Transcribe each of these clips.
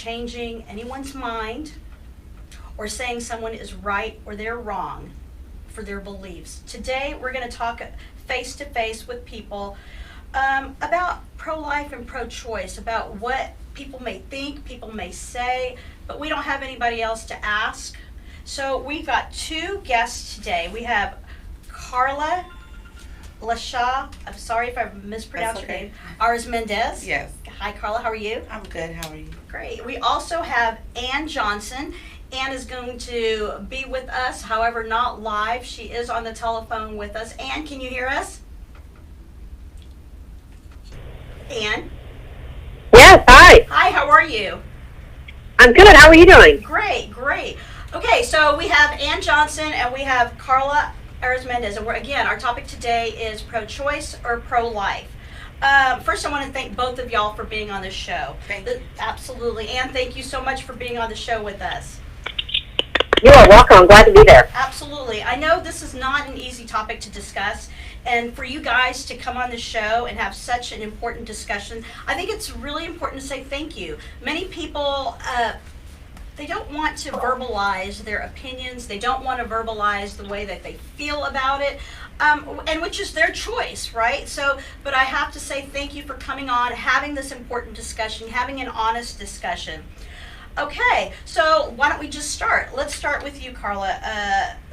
changing anyone's mind or saying someone is right or they're wrong for their beliefs. Today, we're going to talk face to face with people about pro-life and pro-choice, about what people may think, people may say, but we don't have anybody else to ask. So we've got two guests today. We have Carla Lasha, I'm sorry if I mispronounced your name, Arizmendez. Yes. Hi Carla, how are you? I'm good. How are you? Great. We also have Ann Johnson. Ann is going to be with us, however, not live. She is on the telephone with us. Ann, can you hear us? Ann? Yes, hi. Hi, how are you? I'm good. How are you doing? Great, great. Okay, so we have Ann Johnson and we have Carla Arizmendez. And again, our topic today is pro-choice or pro-life. First, I want to thank both of y'all for being on this show. Thank you. Absolutely. Ann, thank you so much for being on the show with us. You are welcome. I'm glad to be there. Absolutely. I know this is not an easy topic to discuss, and for you guys to come on the show and have such an important discussion, I think it's really important to say thank you. Many people, they don't want to verbalize their opinions. They don't want to verbalize the way that they feel about it, and which is their choice, right? So, but I have to say thank you for coming on, having this important discussion, having an honest discussion. Okay, so why don't we just start? Let's start with you, Carla.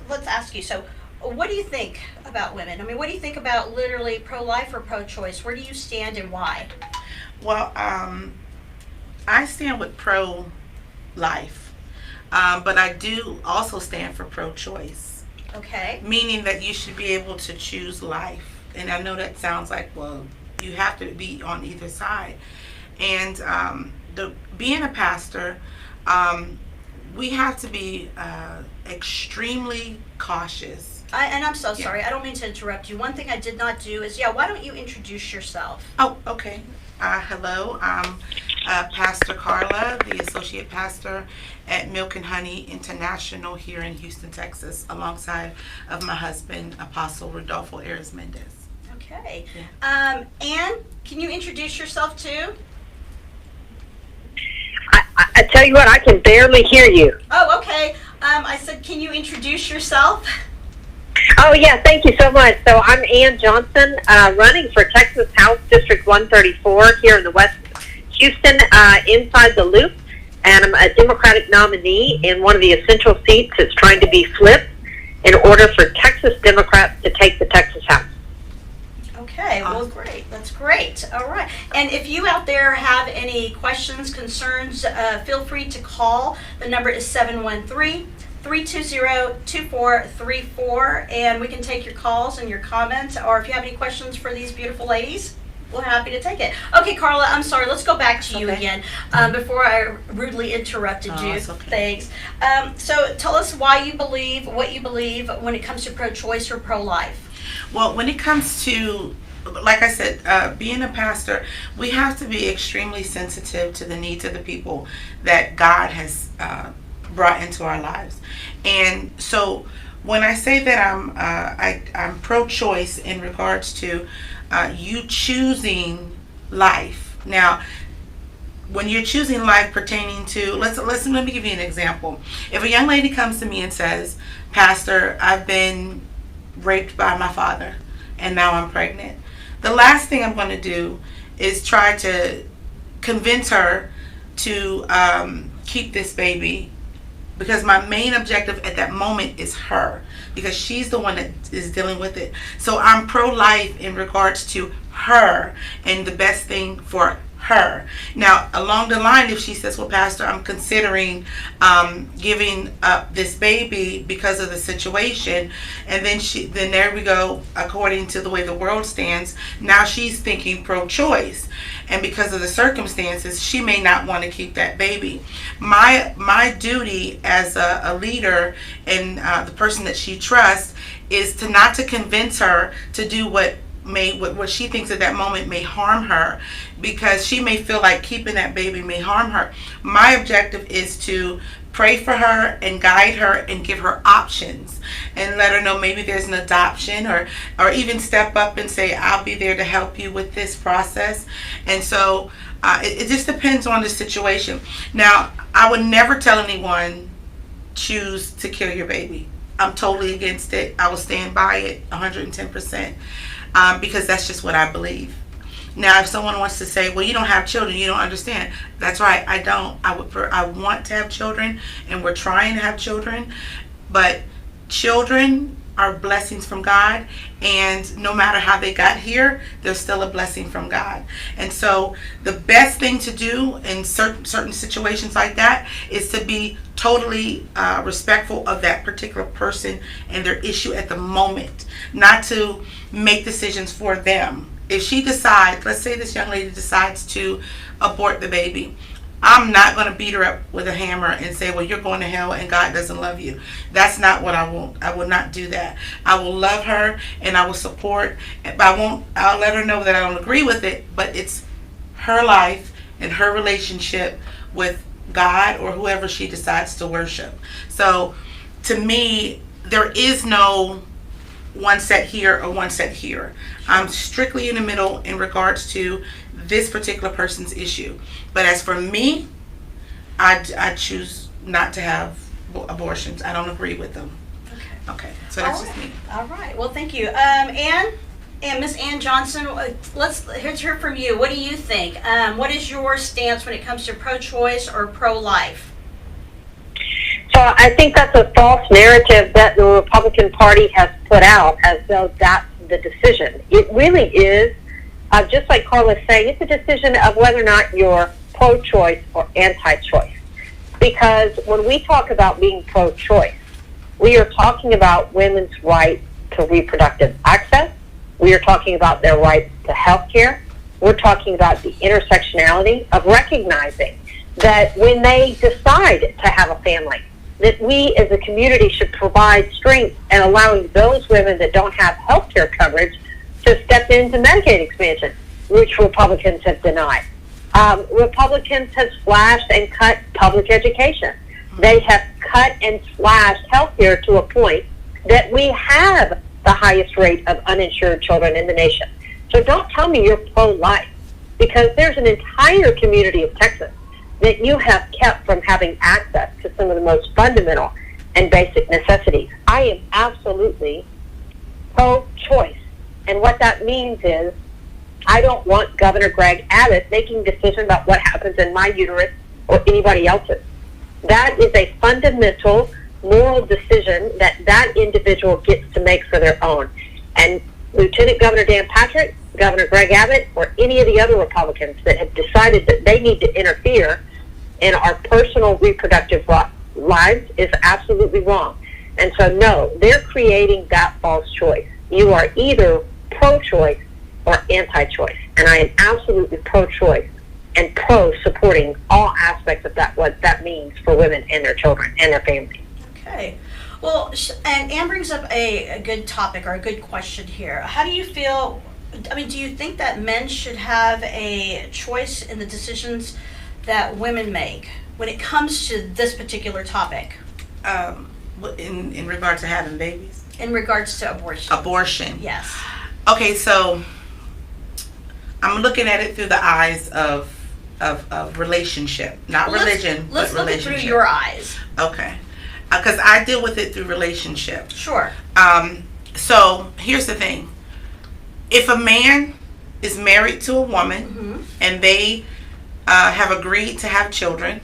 Let's ask you, so what do you think about women? I mean, what do you think about literally pro-life or pro-choice? Where do you stand and why? Well, I stand with pro-life, but I do also stand for pro-choice. Okay. Meaning that you should be able to choose life. And I know that sounds like, well, you have to be on either side. And being a pastor, we have to be extremely cautious. And I'm so sorry, I don't mean to interrupt you. One thing I did not do is, why don't you introduce yourself? Oh, okay. Hello, I'm Pastor Carla, the Associate Pastor at Milk and Honey International here in Houston, Texas, alongside of my husband, Apostle Rodolfo Arizmendez. Okay. Yeah. Ann, can you introduce yourself too? I tell you what, I can barely hear you. Oh, okay. I said, can you introduce yourself? Oh, yeah, thank you so much. So I'm Ann Johnson, running for Texas House District 134 here in the West Houston, inside the loop. And I'm a Democratic nominee in one of the essential seats that's trying to be flipped in order for Texas Democrats to take the Texas House. Okay, well, great. That's great. All right. And if you out there have any questions, concerns, feel free to call. The number is 713-320-2434, and we can take your calls and your comments, or if you have any questions for these beautiful ladies, we're happy to take it. Okay, Carla, I'm sorry. Let's go back to you again before I rudely interrupted you. It's okay. Thanks. So tell us why you believe, what you believe when it comes to pro-choice or pro-life. Well, when it comes to, like I said, being a pastor, we have to be extremely sensitive to the needs of the people that God has brought into our lives. And so when I say that I'm pro-choice in regards to you choosing life. Now, when you're choosing life pertaining to, let me give you an example. If a young lady comes to me and says, Pastor, I've been raped by my father and now I'm pregnant, the last thing I'm going to do is try to convince her to keep this baby, because my main objective at that moment is her, because she's the one that is dealing with it. So I'm pro-life in regards to her and the best thing for her. Now, along the line, if she says, well, Pastor, I'm considering giving up this baby because of the situation, and then there we go, according to the way the world stands, now she's thinking pro-choice, and because of the circumstances, she may not want to keep that baby. My duty as a leader and the person that she trusts is to not to convince her to do what what she thinks at that moment may harm her, because she may feel like keeping that baby may harm her. My objective is to pray for her and guide her and give her options and let her know maybe there's an adoption, or even step up and say, I'll be there to help you with this process. And so it just depends on the situation. Now, I would never tell anyone choose to kill your baby. I'm totally against it. I will stand by it 110%, because that's just what I believe. Now, if someone wants to say, well, you don't have children, you don't understand. That's right, I don't. I want to have children, and we're trying to have children. But children are blessings from God, and no matter how they got here, they're still a blessing from God. And so the best thing to do in certain situations like that is to be totally respectful of that particular person and their issue at the moment, not to make decisions for them. If she decides, let's say this young lady decides to abort the baby, I'm not going to beat her up with a hammer and say, well, you're going to hell and God doesn't love you. That's not what I want. I will not do that. I will love her and I will support. I'll let her know that I don't agree with it, but it's her life and her relationship with God or whoever she decides to worship. So to me, there is no one set here or one set here. I'm strictly in the middle in regards to this particular person's issue. But as for me, I choose not to have abortions. I don't agree with them. Okay, so that's just me. All right. Well, thank you. Ann, Miss Ann Johnson, let's hear from you. What do you think? What is your stance when it comes to pro-choice or pro-life? So I think that's a false narrative that the Republican Party has put out, as though that's the decision. It really is, just like Carla's saying, it's a decision of whether or not you're pro-choice or anti-choice. Because when we talk about being pro-choice, we are talking about women's right to reproductive access. We are talking about their rights to health care. We're talking about the intersectionality of recognizing that when they decide to have a family, that we as a community should provide strength and allowing those women that don't have health care coverage to step into Medicaid expansion, which Republicans have denied. Republicans have slashed and cut public education. They have cut and slashed health care to a point that we have the highest rate of uninsured children in the nation. So don't tell me you're pro-life, because there's an entire community of Texas that you have kept from having access to some of the most fundamental and basic necessities. I am absolutely pro-choice. And what that means is I don't want Governor Greg Abbott making decisions about what happens in my uterus or anybody else's. That is a fundamental moral decision that that individual gets to make for their own. And Lieutenant Governor Dan Patrick, Governor Greg Abbott, or any of the other Republicans that have decided that they need to interfere in our personal reproductive lives is absolutely wrong. And so, no, they're creating that false choice. You are either pro-choice or anti-choice. And I am absolutely pro-choice and pro-supporting all aspects of that, what that means for women and their children and their families. Okay. Well, and Ann brings up a good topic or a good question here. How do you feel, do you think that men should have a choice in the decisions that women make when it comes to this particular topic? In regards to having babies? In regards to abortion. Abortion. Yes. Okay, so I'm looking at it through the eyes of relationship, not religion, let's but look relationship. it through your eyes. Okay, because I deal with it through relationship. Sure. So here's the thing: if a man is married to a woman, Mm-hmm. and they have agreed to have children,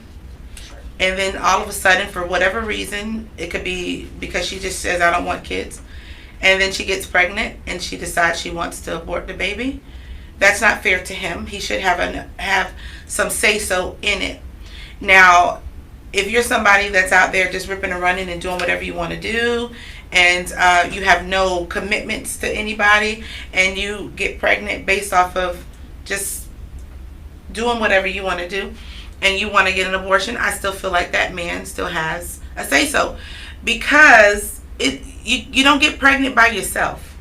and then all of a sudden, for whatever reason, it could be because she just says, I don't want kids, and then she gets pregnant and she decides she wants to abort the baby, that's not fair to him. He should have some say-so in it. Now, if you're somebody that's out there just ripping and running and doing whatever you want to do, and you have no commitments to anybody, and you get pregnant based off of just doing whatever you want to do, and you want to get an abortion, I still feel like that man still has a say-so, because you don't get pregnant by yourself.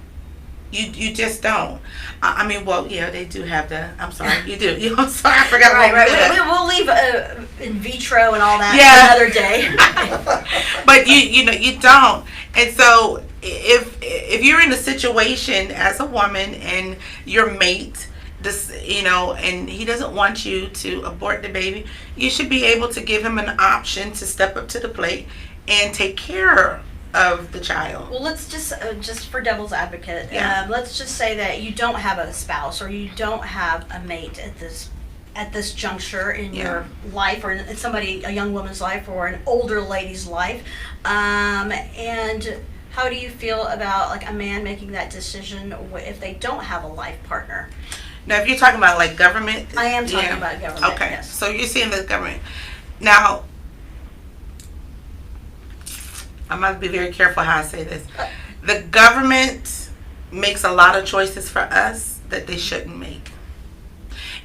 You just don't. I mean, well, yeah, they do have the. I'm sorry, you do. I'm sorry, I forgot. Right, about right. that. We'll leave in vitro and all that Yeah. for another day. But you don't. And so if you're in a situation as a woman and your mate, and he doesn't want you to abort the baby, you should be able to give him an option to step up to the plate and take care of the child. Well, let's just for devil's advocate, Yeah. let's just say that you don't have a spouse or you don't have a mate at this juncture in Yeah. your life, or in a young woman's life, or an older lady's life, and how do you feel about like a man making that decision if they don't have a life partner? Now, if you're talking about like government, I am talking yeah. about government. Okay, Yes. so you're seeing the government. Now, I must be very careful how I say this. The government makes a lot of choices for us that they shouldn't make,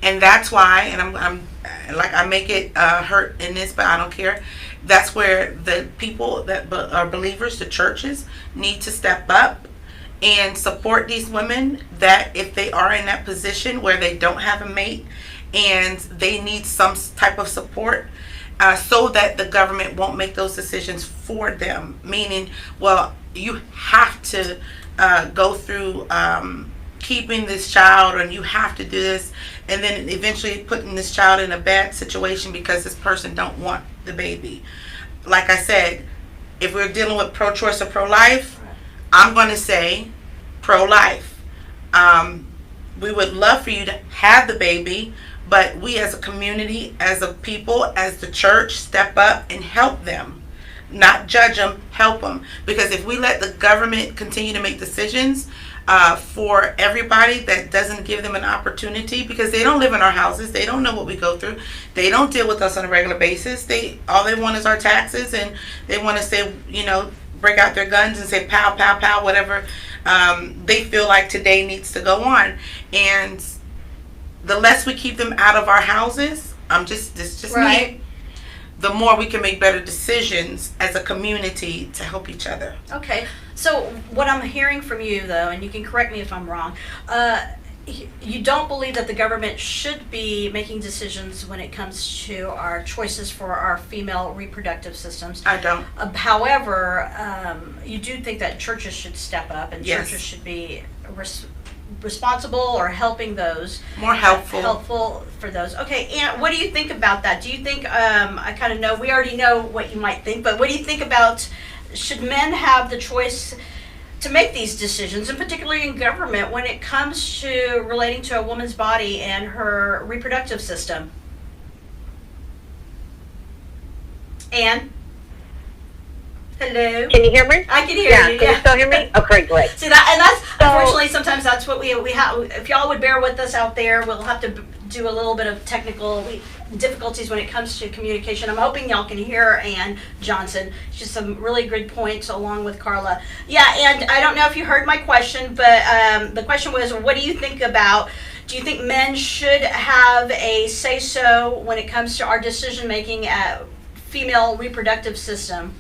and that's why. And I'm like, I make it hurt in this, but I don't care. That's where the people that are believers, the churches, need to step up and support these women that if they are in that position where they don't have a mate and they need some type of support, so that the government won't make those decisions for them. Meaning, well, you have to go through keeping this child, and you have to do this, and then eventually putting this child in a bad situation because this person don't want the baby. Like I said, if we're dealing with pro-choice or pro-life, I'm going to say pro-life. We would love for you to have the baby, but we as a community, as a people, as the church, step up and help them. Not judge them, help them. Because if we let the government continue to make decisions for everybody that doesn't give them an opportunity, because they don't live in our houses, they don't know what we go through, they don't deal with us on a regular basis, all they want is our taxes, and they want to say, break out their guns and say pow, pow, pow, whatever they feel like today needs to go on. And the less we keep them out of our houses, this is just Right. me, the more we can make better decisions as a community to help each other. Okay, so what I'm hearing from you, though, and you can correct me if I'm wrong, you don't believe that the government should be making decisions when it comes to our choices for our female reproductive systems. I don't. However, you do think that churches should step up and Yes. churches should be responsible or helping those. More helpful. Helpful for those. Okay, and what do you think about that? Do you think, I kind of know, we already know what you might think, but what do you think about, should men have the choice to make these decisions, and particularly in government, when it comes to relating to a woman's body and her reproductive system? Anne? Hello? Can you hear me? I can hear Yeah, you. can you still hear me? Okay, great. See that, and that's So- unfortunately sometimes that's what we have. If y'all would bear with us out there, we'll have to do a little bit of technical difficulties when it comes to communication. I'm hoping y'all can hear Ann Johnson. She's some really good points along with Carla. Yeah, and I don't know if you heard my question, but the question was, what do you think about? Do you think men should have a say-so when it comes to our decision-making at female reproductive system?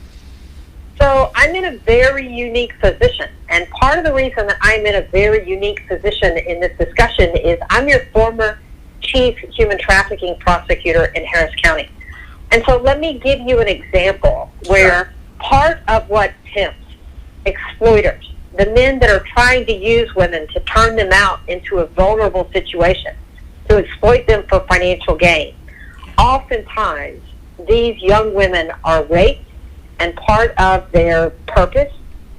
So I'm in a very unique position, and part of the reason that I'm in a very unique position in this discussion is I'm your former chief human trafficking prosecutor in Harris County. And so let me give you an example where part of what pimps, exploiters, the men that are trying to use women to turn them out into a vulnerable situation, to exploit them for financial gain, oftentimes these young women are raped, and part of their purpose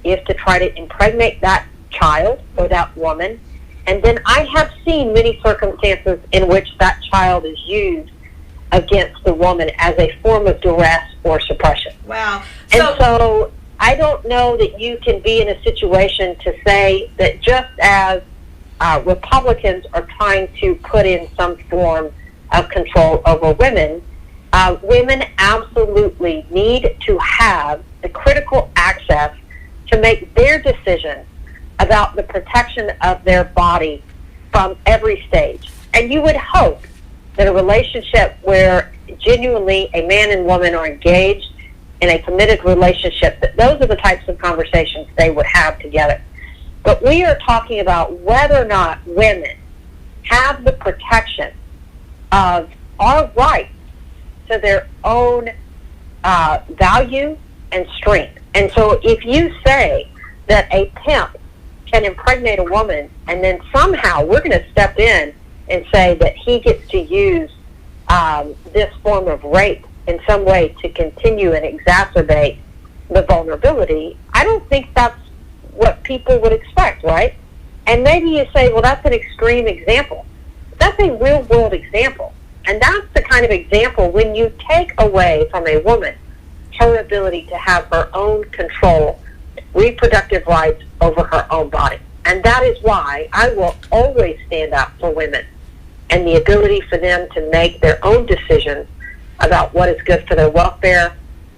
is to try to impregnate that child or that woman. And then I have seen many circumstances in which that child is used against the woman as a form of duress or suppression. Wow. And so I don't know that you can be in a situation to say that just as Republicans are trying to put in some form of control over women, women absolutely need to have the critical access to make their decisions about the protection of their body from every stage. And you would hope that a relationship where genuinely a man and woman are engaged in a committed relationship, that those are the types of conversations they would have together. But we are talking about whether or not women have the protection of our right to their own value and strength. And so if you say that a pimp can impregnate a woman, and then somehow we're going to step in and say that he gets to use this form of rape in some way to continue and exacerbate the vulnerability, I don't think that's what people would expect, right? And maybe you say, well, that's an extreme example. That's a real-world example. And that's the kind of example when you take away from a woman her ability to have her own control, reproductive rights over her own body. And that is why I will always stand up for women and the ability for them to make their own decisions about what is good for their welfare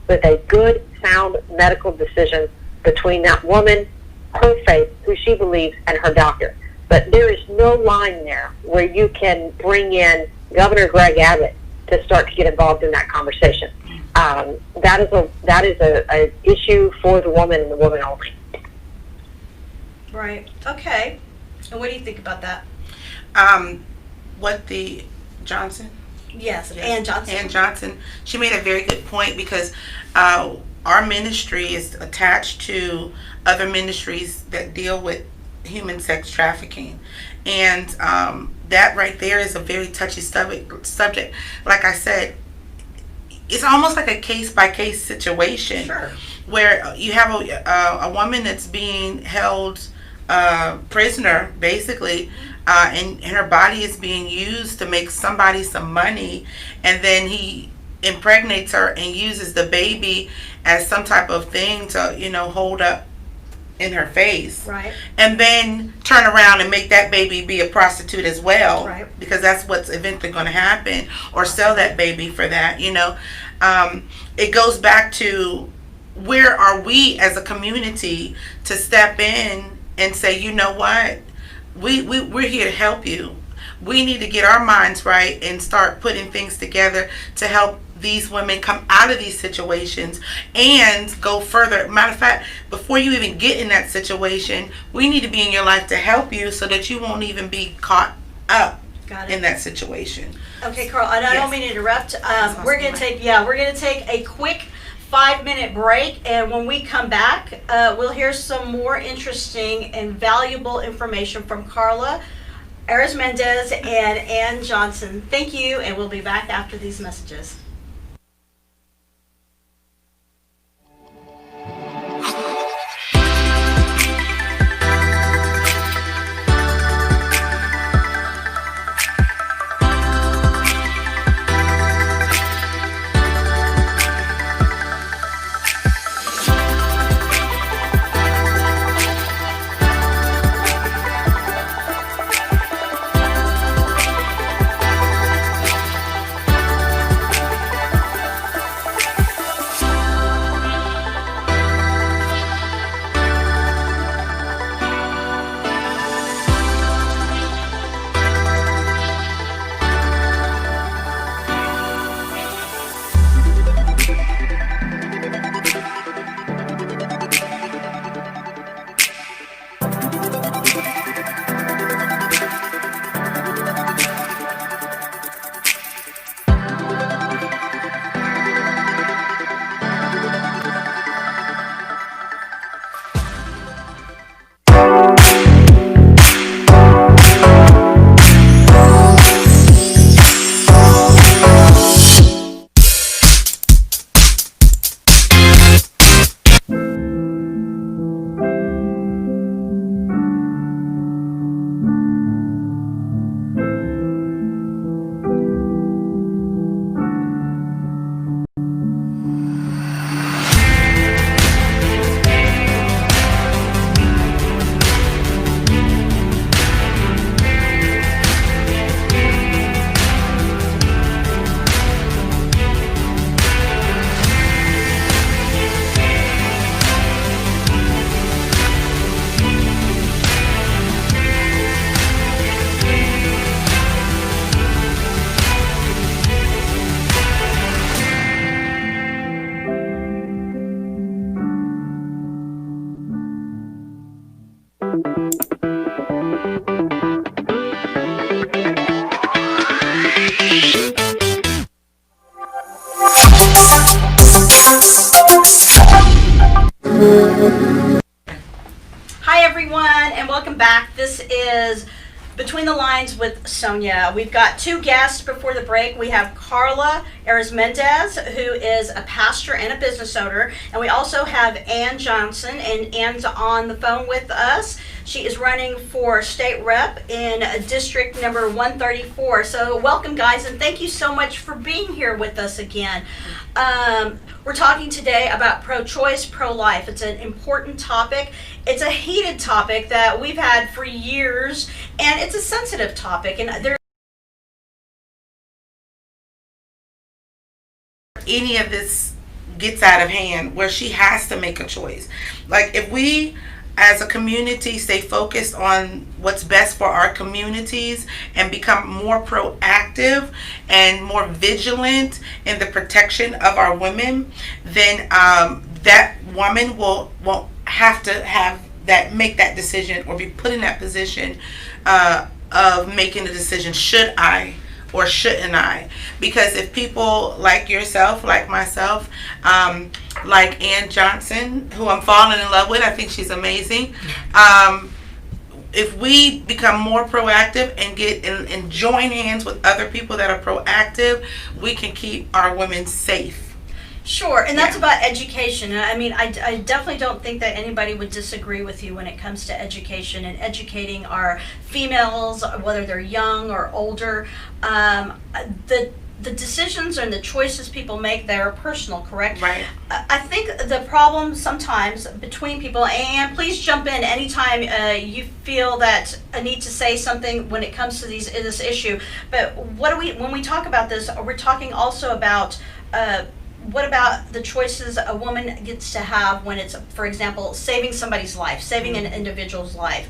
with a good, sound medical decision between that woman, her faith, who she believes, and her doctor. But there is no line there where you can bring in Governor Greg Abbott to start to get involved in that conversation. That is a issue for the woman and the woman only. Right. Okay. And what do you think about that? What the Johnson? Yes, Ann Johnson. Ann Johnson. She made a very good point because our ministry is attached to other ministries that deal with human sex trafficking. And that right there is a very touchy subject. Like I said, it's almost like a case-by-case situation. Sure. Where you have a woman that's being held prisoner, basically, and her body is being used to make somebody some money, and then he impregnates her and uses the baby as some type of thing to, hold up in her face. Right. And then turn around and make that baby be a prostitute as well. Right. Because that's what's eventually going to happen, or sell that baby for that, It goes back to, where are we as a community to step in and say, you know what, we're here to help you. We need to get our minds right and start putting things together to help these women come out of these situations and go further. Matter of fact, before you even get in that situation, we need to be in your life to help you so that you won't even be caught up in that situation. Okay, Carl, and I don't mean to interrupt. We're gonna take a quick 5-minute break, and when we come back, we'll hear some more interesting and valuable information from Carla Arizmendez and Ann Johnson. Thank you, and we'll be back after these messages. Hi, everyone, and welcome back. This is Between the Lines with Sonia. We've got two guests before the break. We have Carla Arizmendez, who is a pastor and a business owner, and we also have Ann Johnson, and Ann's on the phone with us. She is running for state rep in district number 134. So welcome, guys, and thank you so much for being here with us again. We're talking today about pro-choice, pro-life. It's an important topic. It's a heated topic that we've had for years, and it's a sensitive topic. And there any of this gets out of hand where she has to make a choice. Like, if we as a community stay focused on what's best for our communities and become more proactive and more vigilant in the protection of our women, then that woman won't have to make that decision or be put in that position of making the decision, should I or shouldn't I? Because if people like yourself, like myself, like Ann Johnson, who I'm falling in love with, I think she's amazing. If we become more proactive and and join hands with other people that are proactive, we can keep our women safe. Sure, and that's Yeah. about education. I mean, I definitely don't think that anybody would disagree with you when it comes to education and educating our females, whether they're young or older. The decisions and the choices people make, they're personal, correct? Right. I think the problem sometimes between people, and please jump in anytime you feel that a need to say something when it comes to this issue. But when we talk about this, we're talking also about what about the choices a woman gets to have when it's, for example, saving somebody's life, saving an individual's life?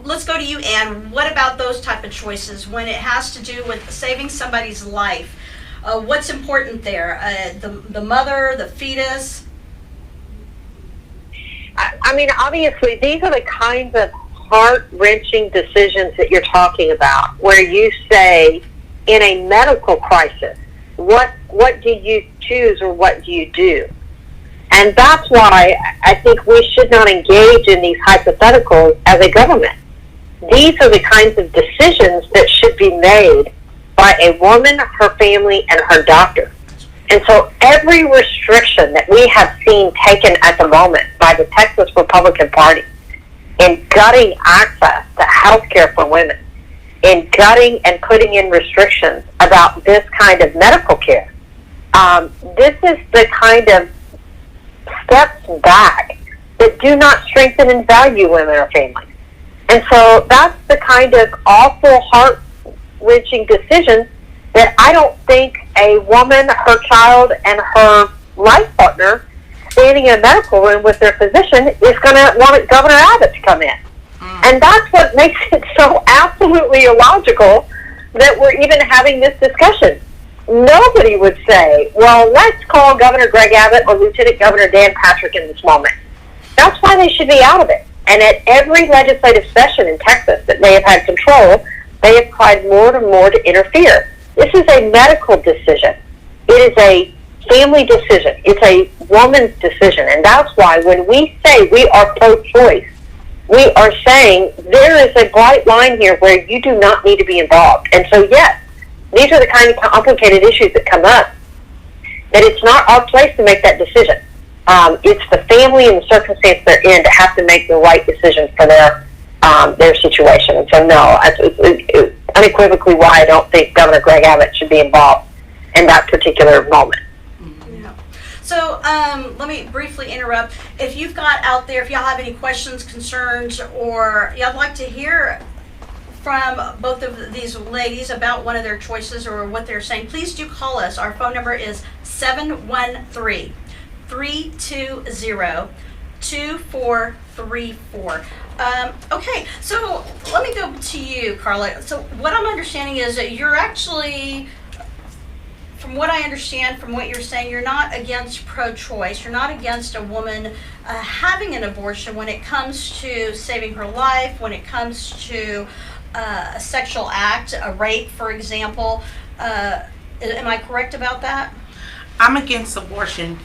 Let's go to you, Ann. What about those type of choices when it has to do with saving somebody's life? What's important there? The mother, the fetus? I mean, obviously, these are the kinds of heart-wrenching decisions that you're talking about, where you say, in a medical crisis, what do you choose or what do you do? And that's why I think we should not engage in these hypotheticals as a government. These are the kinds of decisions that should be made by a woman, her family, and her doctor. And so every restriction that we have seen taken at the moment by the Texas Republican Party in gutting access to health care for women, in gutting and putting in restrictions about this kind of medical care, this is the kind of steps back that do not strengthen and value women or families. And so that's the kind of awful, heart-wrenching decision that I don't think a woman, her child, and her life partner standing in a medical room with their physician is going to want Governor Abbott to come in. And that's what makes it so absolutely illogical that we're even having this discussion. Nobody would say, well, let's call Governor Greg Abbott or Lieutenant Governor Dan Patrick in this moment. That's why they should be out of it. And at every legislative session in Texas that they have had control, they have tried more and more to interfere. This is a medical decision. It is a family decision. It's a woman's decision. And that's why when we say we are pro-choice, we are saying there is a bright line here where you do not need to be involved. And so, yes, these are the kind of complicated issues that come up, that it's not our place to make that decision. It's the family and the circumstance they're in to have to make the right decision for their situation. And so, no, it's unequivocally why I don't think Governor Greg Abbott should be involved in that particular moment. So let me briefly interrupt. If you've got out there, if y'all have any questions, concerns, or y'all like to hear from both of these ladies about one of their choices or what they're saying, please do call us. Our phone number is 713-320-2434. Okay, so let me go to you, Carla. So what I'm understanding is that you're actually, from what I understand, from what you're saying, you're not against pro-choice. You're not against a woman having an abortion when it comes to saving her life, when it comes to a sexual act, a rape, for example. Am I correct about that? I'm against abortion,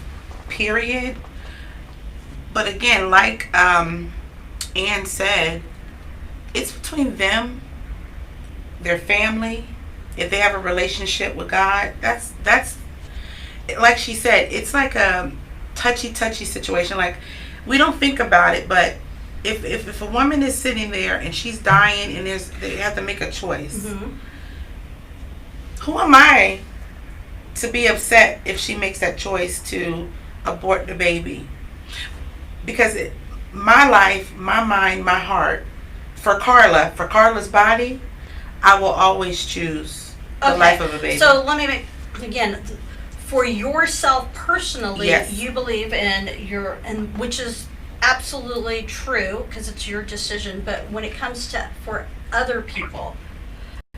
period. But again, like Ann said, it's between them, their family. If they have a relationship with God, that's like she said, it's like a touchy situation. Like, we don't think about it, but if a woman is sitting there and she's dying and they have to make a choice, who am I to be upset if she makes that choice to abort the baby? Because my life, my mind, my heart, for Carla's body, I will always choose the life of a baby. So let me make, again, for yourself personally, Yes. you believe in and which is absolutely true because it's your decision, but when it comes to for other people,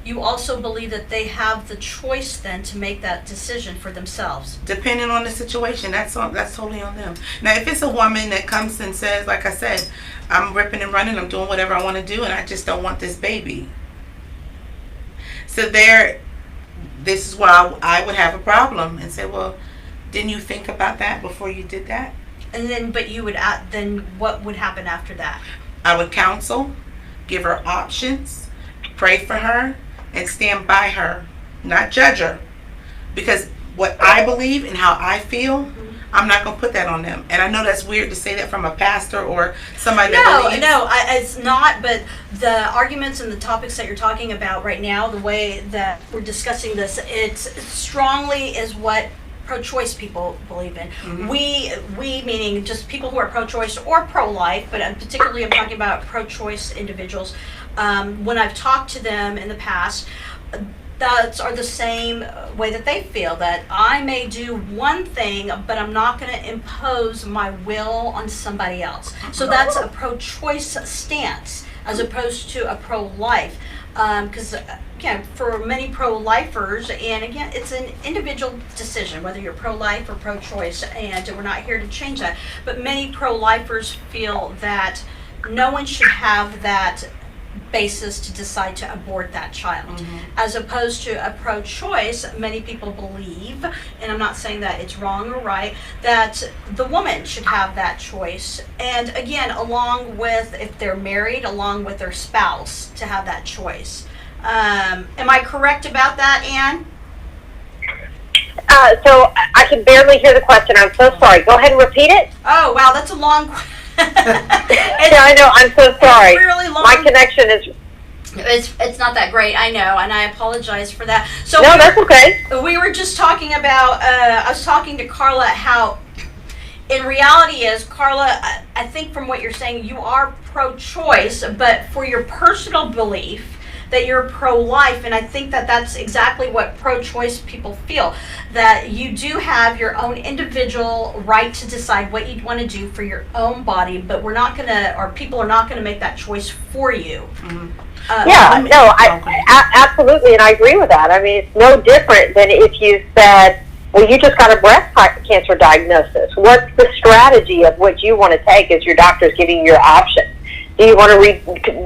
you also believe that they have the choice then to make that decision for themselves. Depending on the situation, that's totally on them. Now, if it's a woman that comes and says, like I said, I'm ripping and running, I'm doing whatever I want to do, and I just don't want this baby. So this is why I would have a problem and say, well, didn't you think about that before you did that? And then, but you would then what would happen after that? I would counsel, give her options, pray for her, and stand by her, not judge her. Because what I believe and how I feel, I'm not going to put that on them. And I know that's weird to say that from a pastor or somebody that believes. No, it's not, but the arguments and the topics that you're talking about right now, the way that we're discussing this, it strongly is what pro-choice people believe in. We meaning just people who are pro-choice or pro-life, but particularly I'm talking about pro-choice individuals. When I've talked to them in the past, that are the same way that they feel, that I may do one thing, but I'm not going to impose my will on somebody else. So that's a pro-choice stance as opposed to a pro-life. Because again, for many pro-lifers, and again, it's an individual decision whether you're pro-life or pro-choice, and we're not here to change that. But many pro-lifers feel that no one should have that basis to decide to abort that child. As opposed to a pro-choice, many people believe, and I'm not saying that it's wrong or right, that the woman should have that choice. And again, along with, if they're married, along with their spouse to have that choice. Am I correct about that, Ann? So I can barely hear the question. I'm so sorry. Go ahead and repeat it. Oh, wow, that's a long question. Yeah, I know. I'm so sorry. Really long. My connection is... It's not that great, I know, and I apologize for that. So No, that's okay. We were just talking about, I was talking to Carla how, in reality is, Carla, I think from what you're saying, you are pro-choice, but for your personal belief, that you're pro-life, and I think that that's exactly what pro-choice people feel, that you do have your own individual right to decide what you want to do for your own body, but we're not going to, or people are not going to make that choice for you. Absolutely, and I agree with that. I mean, it's no different than if you said, well, you just got a breast cancer diagnosis. What's the strategy of what you want to take as your doctor's giving you your option? Do you want to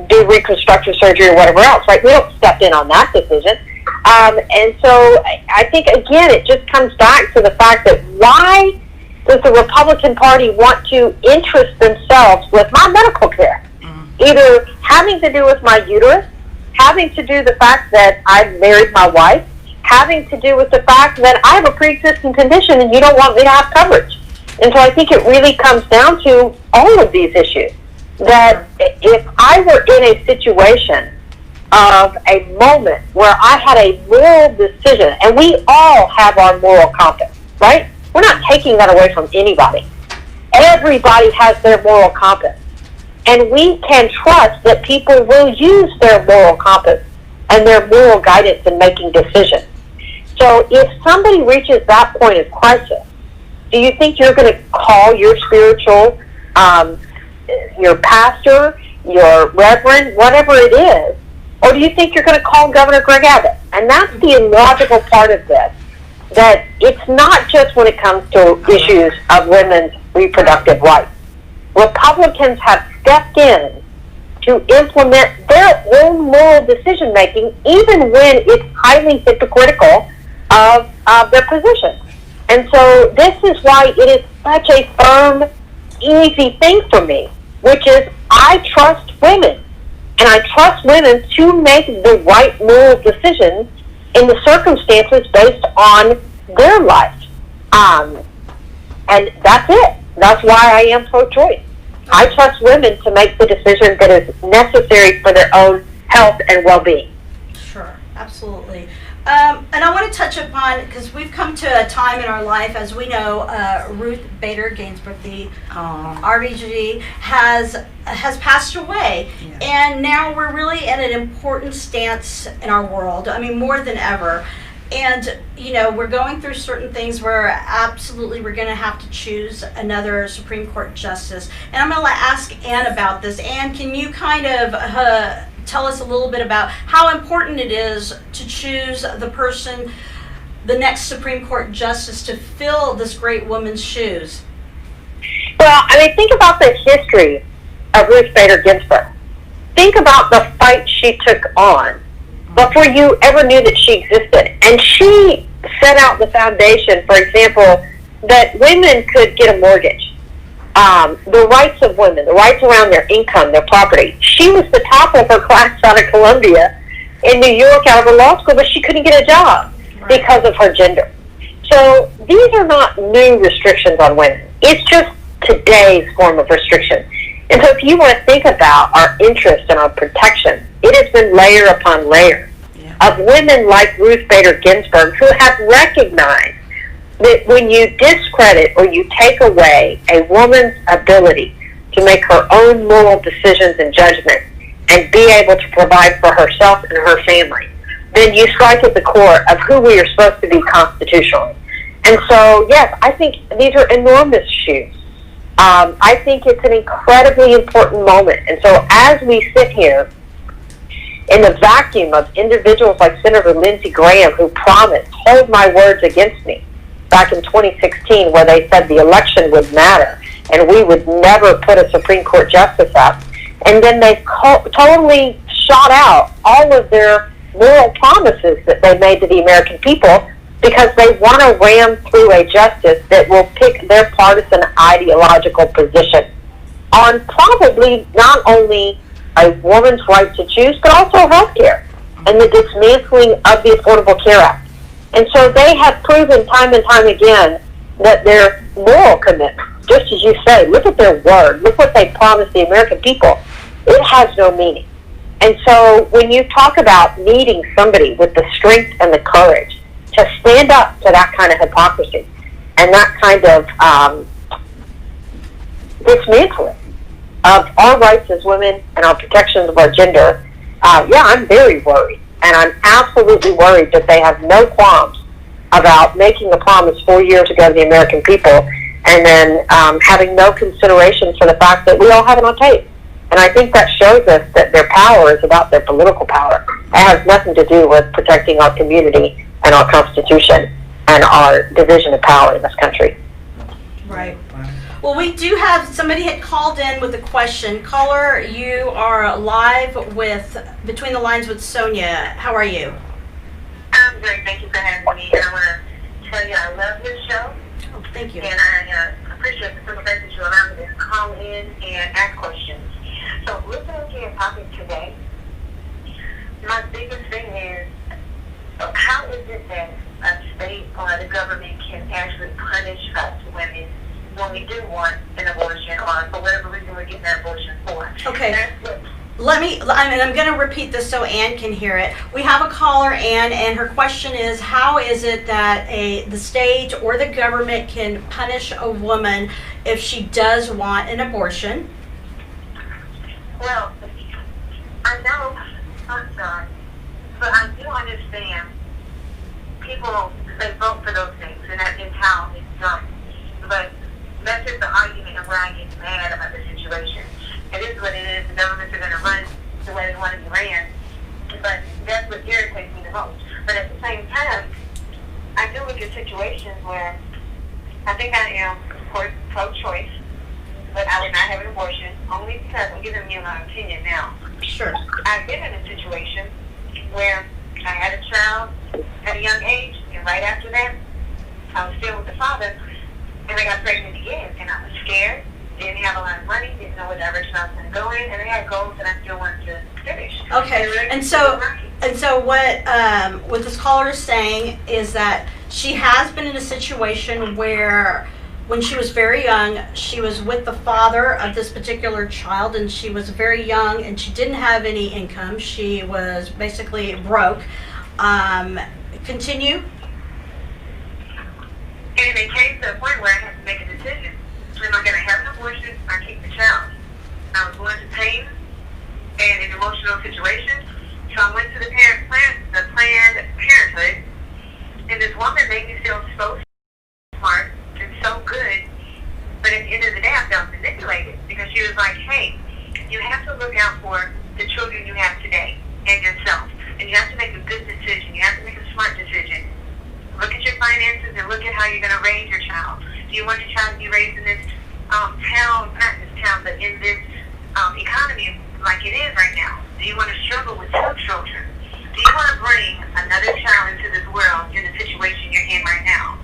do reconstructive surgery or whatever else, right? We don't step in on that decision. And so I think, again, it just comes back to the fact that why does the Republican Party want to interest themselves with my medical care? Either having to do with my uterus, having to do with the fact that I married my wife, having to do with the fact that I have a pre-existing condition and you don't want me to have coverage. And so I think it really comes down to all of these issues. That if I were in a situation of a moment where I had a moral decision, and we all have our moral compass, right? We're not taking that away from anybody. Everybody has their moral compass. And we can trust that people will use their moral compass and their moral guidance in making decisions. So if somebody reaches that point of crisis, do you think you're going to call your spiritual your pastor, your reverend, whatever it is, or do you think you're going to call Governor Greg Abbott? And that's the illogical part of this, that it's not just when it comes to issues of women's reproductive rights. Republicans have stepped in to implement their own moral decision-making, even when it's highly hypocritical of their position. And so this is why it is such a firm easy thing for me, which is I trust women. And I trust women to make the right moral decisions in the circumstances based on their life. And that's it. That's why I am pro-choice. I trust women to make the decision that is necessary for their own health and well-being. Sure, absolutely. And I want to touch upon, because we've come to a time in our life, as we know, Ruth Bader Ginsburg, the RBG, has passed away. Yeah. And now we're really at an important stance in our world. I mean, more than ever. And, you know, we're going through certain things where absolutely we're going to have to choose another Supreme Court justice. And I'm going to ask Ann about this. Ann, can you kind of tell us a little bit about how important it is to choose the person, the next Supreme Court justice, to fill this great woman's shoes? Well, I mean, think about the history of Ruth Bader Ginsburg. Think about the fight she took on before you ever knew that she existed. And she set out the foundation, for example, that women could get a mortgage. The rights of women, the rights around their income, their property. She was the top of her class out of Columbia in New York out of her law school, but she couldn't get a job because of her gender. So these are not new restrictions on women. It's just today's form of restriction. And so if you want to think about our interest and our protection, it has been layer upon layer of women like Ruth Bader Ginsburg who have recognized that when you discredit or you take away a woman's ability to make her own moral decisions and judgment and be able to provide for herself and her family, then you strike at the core of who we are supposed to be constitutionally. And so, yes, I think these are enormous shoes. I think it's an incredibly important moment. And so as we sit here in the vacuum of individuals like Senator Lindsey Graham, who promised, hold my words against me, back in 2016, where they said the election would matter and we would never put a Supreme Court justice up. And then they totally shot out all of their moral promises that they made to the American people because they want to ram through a justice that will pick their partisan ideological position on probably not only a woman's right to choose, but also health care and the dismantling of the Affordable Care Act. And so they have proven time and time again that their moral commitment, just as you say, look at their word, look what they promised the American people, it has no meaning. And so when you talk about needing somebody with the strength and the courage to stand up to that kind of hypocrisy and that kind of dismantling of our rights as women and our protections of our gender, I'm very worried. And I'm absolutely worried that they have no qualms about making a promise 4 years ago to the American people and then having no consideration for the fact that we all have it on tape. And I think that shows us that their power is about their political power. It has nothing to do with protecting our community and our Constitution and our division of power in this country. Right. Well, we do have, somebody had called in with a question. Caller, you are live with Between the Lines with Sonia. How are you? I'm great. Thank you for having me. And I want to tell you I love this show. Oh, thank you. And I appreciate the simple fact that you allow me to call in and ask questions. So listening to your topic today, my biggest thing is, how is it that a state or the government can actually punish us women when we do want an abortion or for whatever reason we're getting an abortion for? Okay. I'm going to repeat this so Ann can hear it. We have a caller, Ann, and her question is, how is it that the state or the government can punish a woman if she does want an abortion? Well, I know, I'm sorry, but I do understand people, they vote for those things, and that is how it's done. But that's just the argument of where I get mad about the situation. It is what it is. The governments are going to run the way they want to be ran. But that's what irritates me the most. But at the same time, I do look at situations where I think I am, of course, pro-choice, but I would not have an abortion, only because I'm giving you my opinion now. Sure. I've been in a situation where I had a child at a young age, and right after that, I was still with the father, and I got pregnant again, and I was scared, didn't have a lot of money, didn't know what direction I was going to go in, and I had goals that I still wanted to finish. Okay, and so what this caller is saying is that she has been in a situation where when she was very young, she was with the father of this particular child, and she was very young, and she didn't have any income. She was basically broke. Continue. And it came to a point where I had to make a decision. Am I going to have an abortion or keep the child? I was going through pain and an emotional situation. So I went to the Planned Parenthood, and this woman made me feel so smart and so good. But at the end of the day, I felt manipulated because she was like, hey, you have to look out for the children you have today and yourself. And you have to make a good decision. You have to make a smart decision. Look at your finances and look at how you're going to raise your child. Do you want your child to be raised in this town, not this town, but in this economy like it is right now? Do you want to struggle with 2 children? Do you want to bring another child into this world in the situation you're in right now?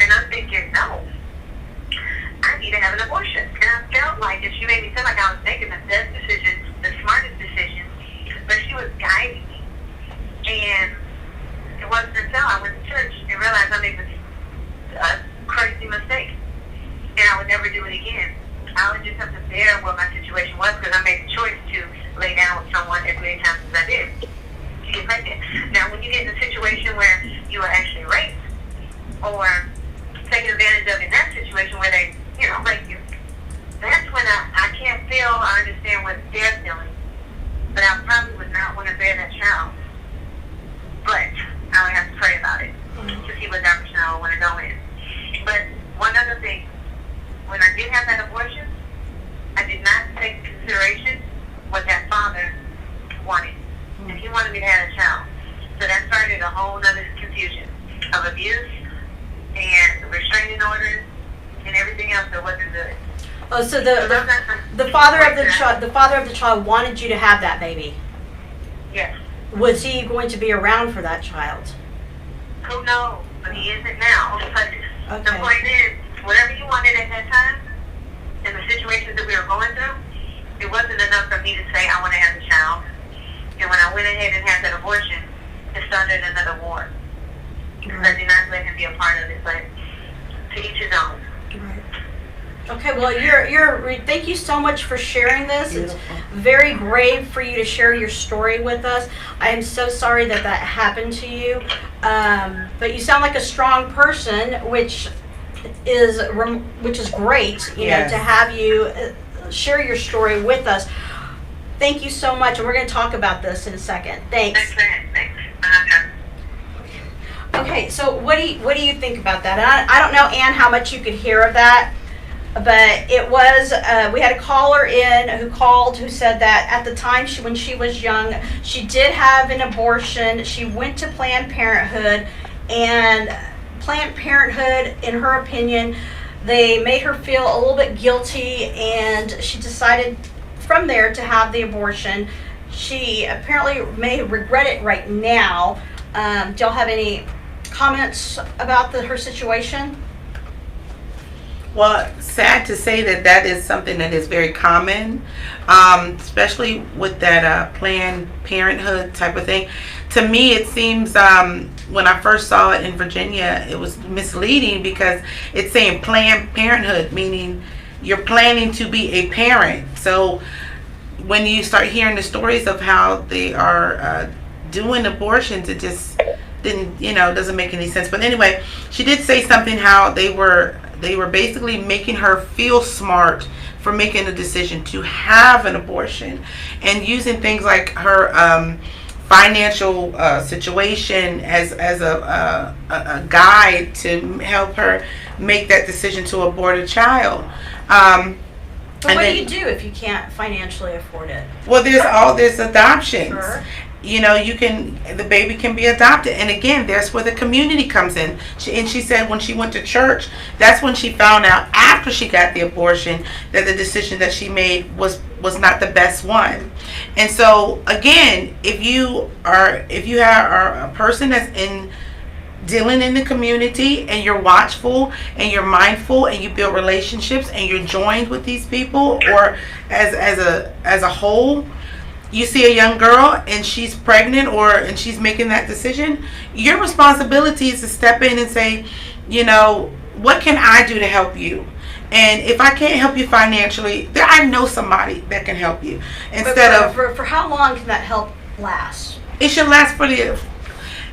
And I'm thinking, no. I need to have an abortion. And I felt like, and she made me feel like I was making the best decision, the smartest decision, but she was guiding me. And it wasn't until I went to church and realized I made a crazy mistake. And I would never do it again. I would just have to bear what my situation was because I made the choice to lay down with someone as many times as I did to get pregnant. Now, when you get in a situation where you are actually raped or taken advantage of in that situation where they, rape you, that's when I can't feel or understand what they're feeling. But I probably would not want to bear that child. But I would have to pray about it to see what direction I would want to go in. But one other thing, when I did have that abortion, I did not take into consideration what that father wanted. And he wanted me to have a child. So that started a whole other confusion of abuse and restraining orders and everything else that wasn't good. Oh, so the father of the child wanted you to have that baby. Yes. Was he going to be around for that child? Who knows? But he isn't now. But the Okay. point is, whatever you wanted at that time, and the situations that we were going through, it wasn't enough for me to say I want to have a child. And when I went ahead and had that abortion, it started another war. Because I did not let him be a part of it, but to each his own. Right. Okay, well, thank you so much for sharing this. Beautiful. It's very brave for you to share your story with us. I am so sorry that happened to you. But you sound like a strong person, which is great, Yes. to have you share your story with us. Thank you so much, and we're going to talk about this in a second. Thanks. Thanks. Okay, so what do you think about that? And I don't know, Ann, how much you could hear of that, but it was we had a caller in who said that at the time when she was young, she did have an abortion. She went to Planned Parenthood, and Planned Parenthood, in her opinion, they made her feel a little bit guilty, and she decided from there to have the abortion. She apparently may regret it right now. Do y'all have any comments about her situation? Well, sad to say that is something that is very common, especially with that Planned Parenthood type of thing. To me, it seems when I first saw it in Virginia, it was misleading because it's saying Planned Parenthood, meaning you're planning to be a parent. So when you start hearing the stories of how they are doing abortions, it just doesn't make any sense. But anyway, she did say something how they were basically making her feel smart for making a decision to have an abortion, and using things like her financial situation as a guide to help her make that decision to abort a child. But what do you do if you can't financially afford it? Well, there's adoptions. Sure. The baby can be adopted, and again, that's where the community comes in. She said when she went to church, that's when she found out after she got the abortion that the decision that she made was not the best one. And so again, if you are a person that's in dealing in the community and you're watchful and you're mindful and you build relationships and you're joined with these people, or as a whole, you see a young girl and she's pregnant and she's making that decision, your responsibility is to step in and say, you know, what can I do to help you? And if I can't help you financially, I know somebody that can help you. For how long can that help last? It should last for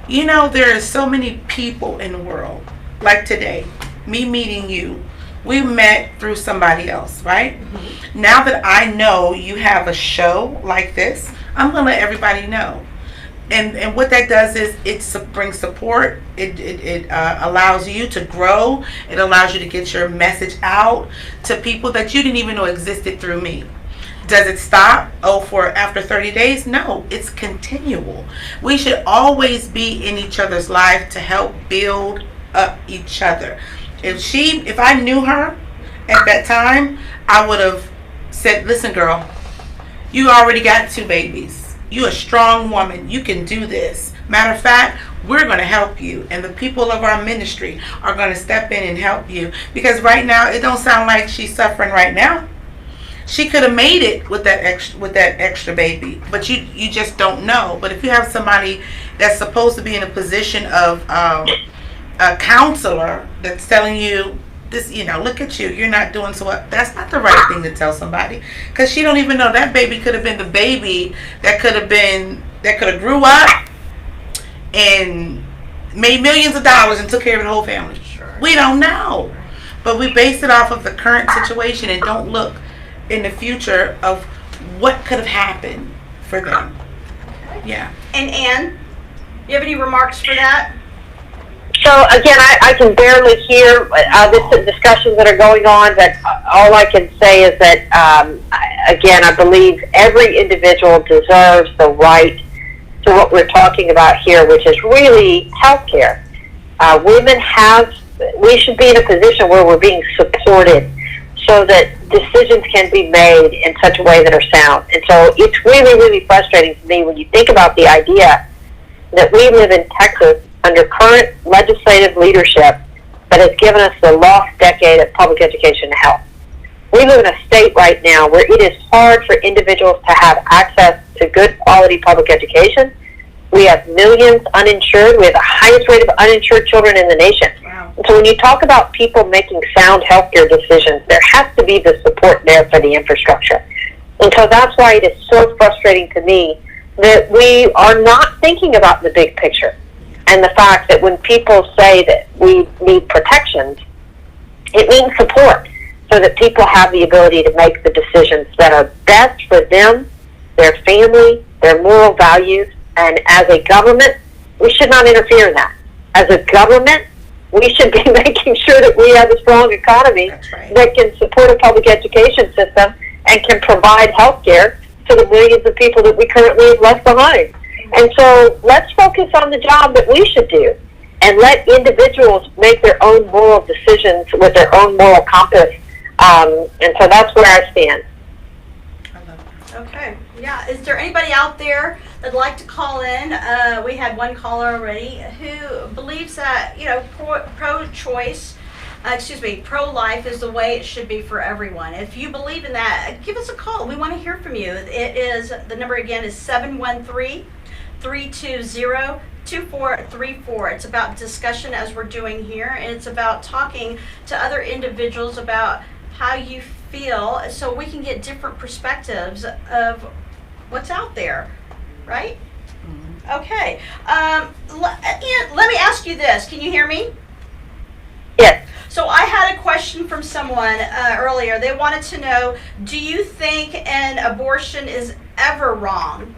you know, there are so many people in the world. Like today, me meeting you, we met through somebody else, right? Mm-hmm. Now that I know you have a show like this, I'm going to let everybody know. And what that does is it brings support. It allows you to grow. It allows you to get your message out to people that you didn't even know existed through me. Does it stop? For after 30 days? No, it's continual. We should always be in each other's life to help build up each other. If I knew her at that time, I would have said, listen, girl, you already got 2 babies. You're a strong woman. You can do this. Matter of fact, we're going to help you. And the people of our ministry are going to step in and help you. Because right now, it don't sound like she's suffering right now. She could have made it with that extra baby. But you just don't know. But if you have somebody that's supposed to be in a position of a counselor that's telling you, this, you know, look at you, you're not doing so well. That's not the right thing to tell somebody, because she don't even know that baby could have been the baby that could have grew up and made millions of dollars and took care of the whole family. Sure. We don't know, but we base it off of the current situation and don't look in the future of what could have happened for them. Okay. Yeah. And Ann, you have any remarks for that? So again, I can barely hear the discussions that are going on, but all I can say is that, again, I believe every individual deserves the right to what we're talking about here, which is really health care. We should be in a position where we're being supported so that decisions can be made in such a way that are sound. And so it's really, really frustrating to me when you think about the idea that we live in Texas under current legislative leadership that has given us the lost decade of public education and health. We live in a state right now where it is hard for individuals to have access to good quality public education. We have millions uninsured. We have the highest rate of uninsured children in the nation. Wow. And so when you talk about people making sound healthcare decisions, there has to be the support there for the infrastructure. And so that's why it is so frustrating to me that we are not thinking about the big picture. And the fact that when people say that we need protections, it means support so that people have the ability to make the decisions that are best for them, their family, their moral values. And as a government, we should not interfere in that. As a government, we should be making sure that we have a strong economy that can support a public education system and can provide health care to the millions of people that we currently have left behind. And so let's focus on the job that we should do and let individuals make their own moral decisions with their own moral compass. And so that's where I stand. Okay. Yeah. Is there anybody out there that'd like to call in? We had one caller already who believes that, you know, pro-life is the way it should be for everyone. If you believe in that, give us a call. We want to hear from you. The number again is 713-320-2434. It's about discussion as we're doing here, and it's about talking to other individuals about how you feel so we can get different perspectives of what's out there, right? Mm-hmm. Okay. Let me ask you this. Can you hear me? Yes. So I had a question from someone earlier. They wanted to know, do you think an abortion is ever wrong?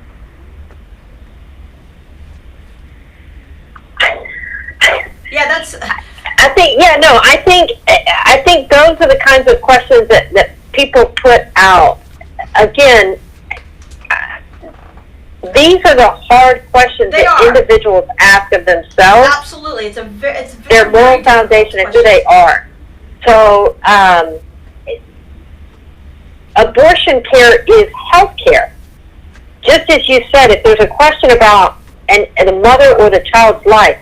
Yeah, that's... I think those are the kinds of questions that people put out. Again, these are the hard questions that individuals ask of themselves. Absolutely. It's very, their moral foundation and who they are. So, abortion care is health care. Just as you said, if there's a question about the mother or the child's life,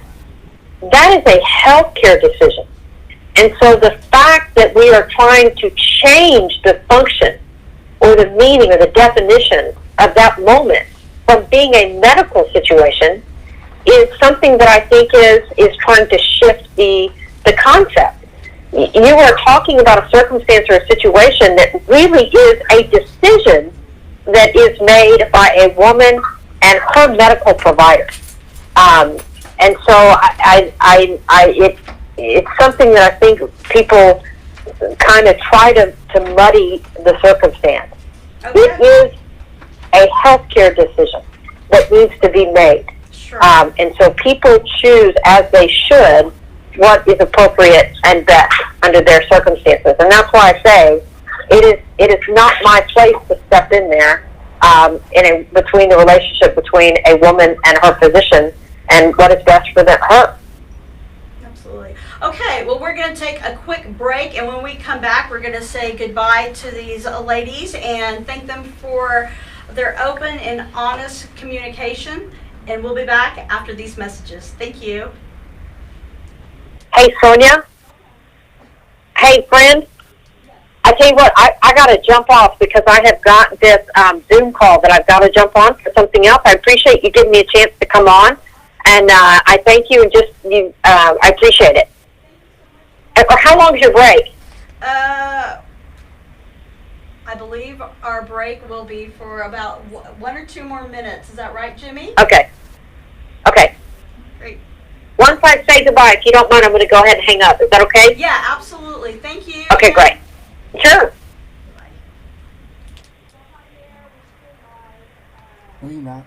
that is a healthcare decision. And so the fact that we are trying to change the function or the meaning or the definition of that moment from being a medical situation is something that I think is trying to shift the concept. You are talking about a circumstance or a situation that really is a decision that is made by a woman and her medical provider. And so it's something that I think people kind of try to muddy the circumstance. Okay. It is a healthcare decision that needs to be made. Sure. And so people choose, as they should, what is appropriate and best under their circumstances. And that's why I say it is not my place to step in there between the relationship between a woman and her physician and what is best for her. Absolutely. Okay, well, we're going to take a quick break, and when we come back, we're going to say goodbye to these ladies and thank them for their open and honest communication, and we'll be back after these messages. Thank you. Hey, Sonia. Hey, friend. I tell you what, I got to jump off because I have got this Zoom call that I've got to jump on for something else. I appreciate you giving me a chance to come on, and I thank you and I appreciate it. How long is your break? I believe our break will be for about 1 or 2 more minutes. Is that right, Jimmy? Okay. Great. Once I say goodbye, if you don't mind, I'm going to go ahead and hang up. Is that okay? Yeah, absolutely. Thank you. Okay, great. Sure. No, you're not.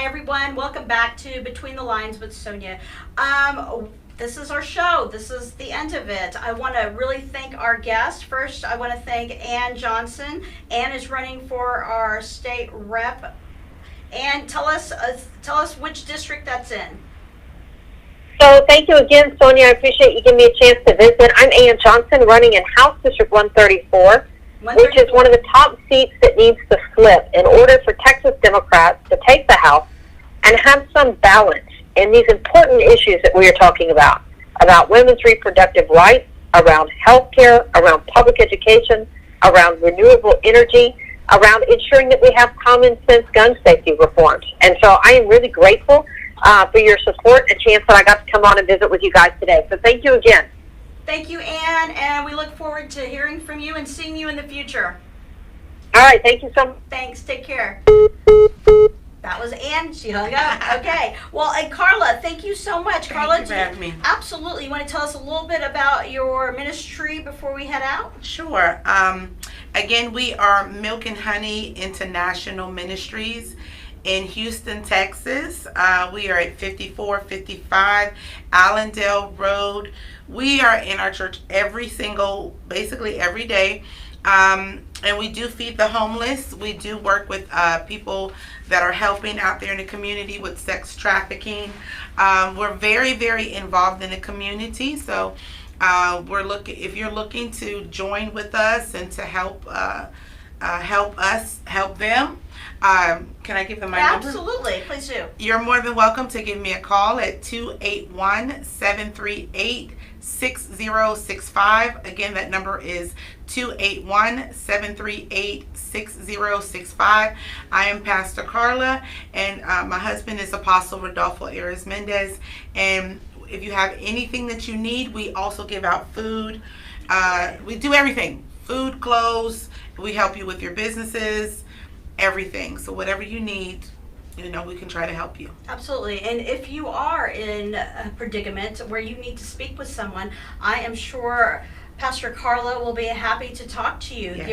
Hi, everyone. Welcome back to Between the Lines with Sonia. This is our show. This is the end of it. I want to really thank our guest. First, I want to thank Ann Johnson. Ann is running for our state rep. Ann, tell us which district that's in. So thank you again, Sonia. I appreciate you giving me a chance to visit. I'm Ann Johnson, running in House District 134, which is one of the top seats that needs to flip in order for Texas Democrats to take the House and have some balance in these important issues that we are talking about women's reproductive rights, around health care, around public education, around renewable energy, around ensuring that we have common sense gun safety reforms. And so I am really grateful for your support, a chance that I got to come on and visit with you guys today. So thank you again. Thank you, Ann, and we look forward to hearing from you and seeing you in the future. All right, thank you so much. Thanks. Take care. That was Ann. She hung up. Okay. Well, and Carla, thank you so much. Carla, Thank you for having me. Absolutely. You want to tell us a little bit about your ministry before we head out? Sure. Again, we are Milk and Honey International Ministries in Houston, Texas. We are at 5455 Allendale Road. We are in our church basically every day. And we do feed the homeless. We do work with people that are helping out there in the community with sex trafficking. We're very, very involved in the community. So if you're looking to join with us and to help help us help them. Can I give them my number? Absolutely, please do. You're more than welcome to give me a call at 281-738-6065. Again, that number is 281-738-6065. I am Pastor Carla, and my husband is Apostle Rodolfo Ares Mendez. And if you have anything that you need, we also give out food. We do everything. Food, clothes. We help you with your businesses, everything. So whatever you need, we can try to help you. Absolutely. And if you are in a predicament where you need to speak with someone, I am sure Pastor Carla will be happy to talk to you. Yes.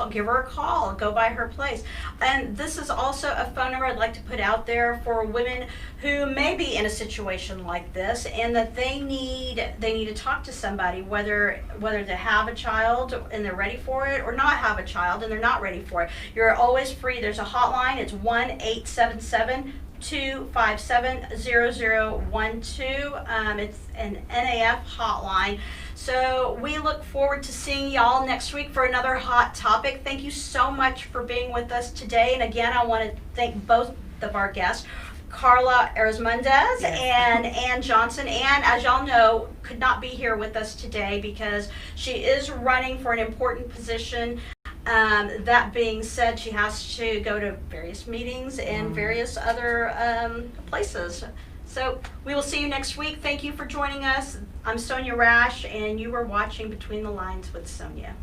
Give her a call. Go by her place. And this is also a phone number I'd like to put out there for women who may be in a situation like this, and that they need to talk to somebody, whether they have a child and they're ready for it, or not have a child and they're not ready for it. You're always free. There's a hotline. It's 1-877-257-0012. It's an NAF hotline. So we look forward to seeing y'all next week for another hot topic. Thank you so much for being with us today. And again, I want to thank both of our guests, Carla Arizmendez and Ann Johnson. Ann, as y'all know, could not be here with us today because she is running for an important position. That being said, she has to go to various meetings and various other places. So we will see you next week. Thank you for joining us. I'm Sonia Rash, and you were watching Between the Lines with Sonia.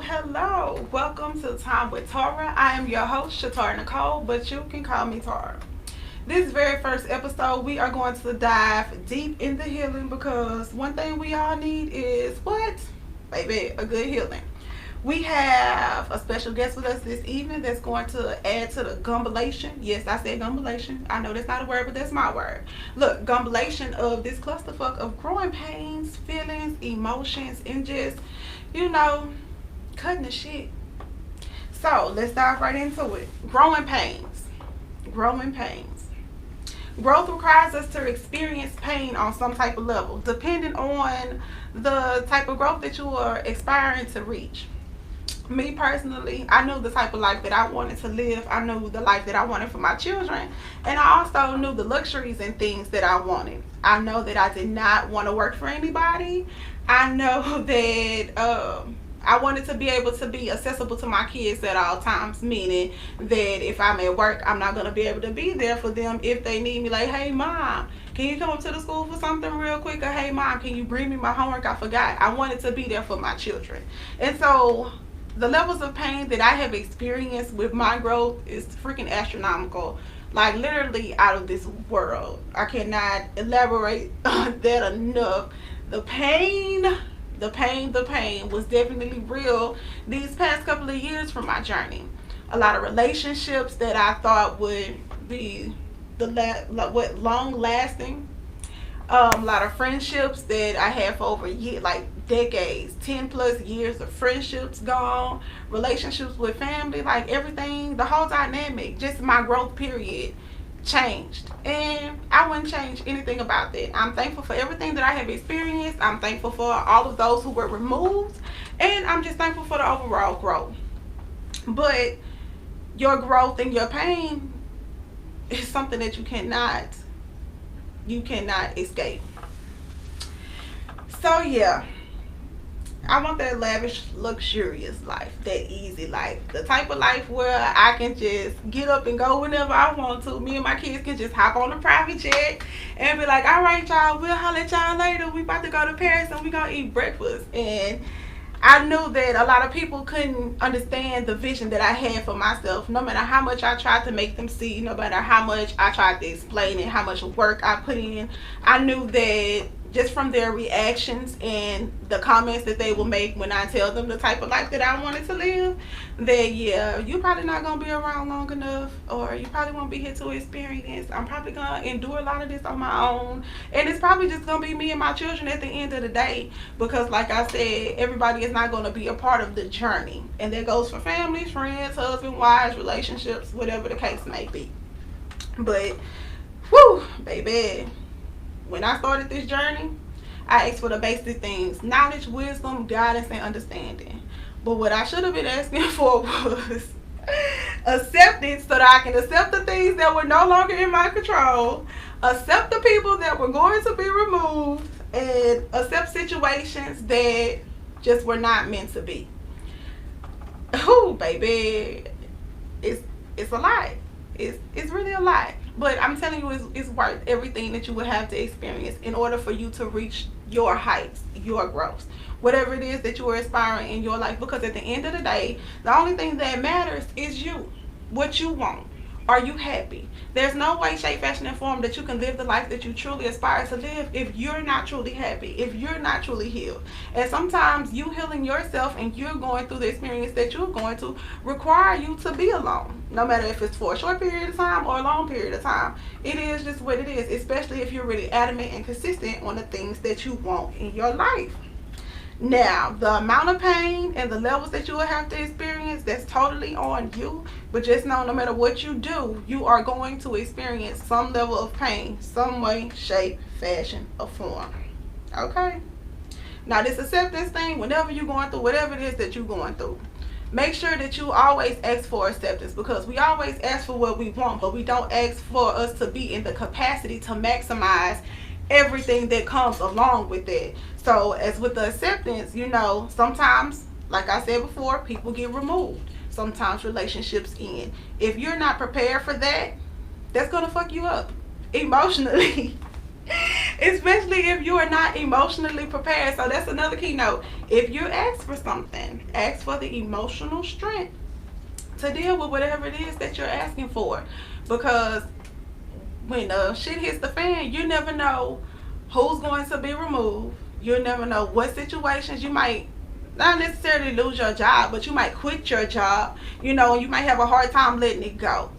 Hello. Welcome to Time with Tara. I am your host, Shatara Nicole, but you can call me Tara. This very first episode, we are going to dive deep into healing, because one thing we all need is what? Baby, a good healing. We have a special guest with us this evening that's going to add to the gumbulation. Yes, I said gumbulation. I know that's not a word, but that's my word. Look, gumbulation of this clusterfuck of growing pains, feelings, emotions, and just, cutting the shit. So let's dive right into it. Growing pains. Growth requires us to experience pain on some type of level, depending on the type of growth that you are aspiring to reach. Me personally, I knew the type of life that I wanted to live. I knew the life that I wanted for my children. And I also knew the luxuries and things that I wanted. I know that I did not want to work for anybody. I know that I wanted to be able to be accessible to my kids at all times, meaning that if I'm at work, I'm not going to be able to be there for them if they need me. Like, hey, Mom, can you come to the school for something real quick? Or, hey, Mom, can you bring me my homework? I forgot. I wanted to be there for my children. And so the levels of pain that I have experienced with my growth is freaking astronomical. Like, literally out of this world. I cannot elaborate on that enough. The pain was definitely real these past couple of years from my journey. A lot of relationships that I thought would be long lasting. A lot of friendships that I had for over decades, 10 plus years of friendships gone, relationships with family, everything, the whole dynamic, just my growth period changed, and I wouldn't change anything about that. I'm thankful for everything that I have experienced. I'm thankful for all of those who were removed, and I'm just thankful for the overall growth. But your growth and your pain is something that you cannot escape. So yeah, I want that lavish, luxurious life, that easy life, the type of life where I can just get up and go whenever I want to. Me and my kids can just hop on a private jet and be like, all right, y'all, we'll holler at y'all later. We about to go to Paris and we gonna eat breakfast. And I knew that a lot of people couldn't understand the vision that I had for myself. No matter how much I tried to make them see, no matter how much I tried to explain it, how much work I put in, I knew that just from their reactions and the comments that they will make when I tell them the type of life that I wanted to live, that yeah, you probably not gonna be around long enough, or you probably won't be here to experience. I'm probably gonna endure a lot of this on my own, and it's probably just gonna be me and my children at the end of the day, because like I said, everybody is not gonna be a part of the journey, and that goes for families, friends, husband, wives, relationships, whatever the case may be. But whew, baby, when I started this journey, I asked for the basic things: knowledge, wisdom, guidance, and understanding. But what I should have been asking for was acceptance, so that I can accept the things that were no longer in my control, accept the people that were going to be removed, and accept situations that just were not meant to be. Ooh, baby, it's a lot. It's really a lot. But I'm telling you, it's worth everything that you would have to experience in order for you to reach your heights, your growth, whatever it is that you are aspiring in your life. Because at the end of the day, the only thing that matters is you, what you want. Are you happy? There's no way, shape, fashion, and form that you can live the life that you truly aspire to live if you're not truly happy, if you're not truly healed. And sometimes you healing yourself and you're going through the experience that you're going to require you to be alone, no matter if it's for a short period of time or a long period of time. It is just what it is, especially if you're really adamant and consistent on the things that you want in your life. Now, the amount of pain and the levels that you will have to experience, that's totally on you. But just know, no matter what you do, you are going to experience some level of pain, some way, shape, fashion, or form. Okay? Now, this acceptance thing, whenever you're going through whatever it is that you're going through, make sure that you always ask for acceptance, because we always ask for what we want, but we don't ask for us to be in the capacity to maximize everything that comes along with it. So as with the acceptance, you know, sometimes, like I said before, people get removed. Sometimes relationships end. If you're not prepared for that, that's going to fuck you up emotionally. Especially if you are not emotionally prepared. So that's another keynote. If you ask for something, ask for the emotional strength to deal with whatever it is that you're asking for. Because when shit hits the fan, you never know who's going to be removed. You'll never know what situations you might not necessarily lose your job, but you might quit your job. You know, you might have a hard time letting it go.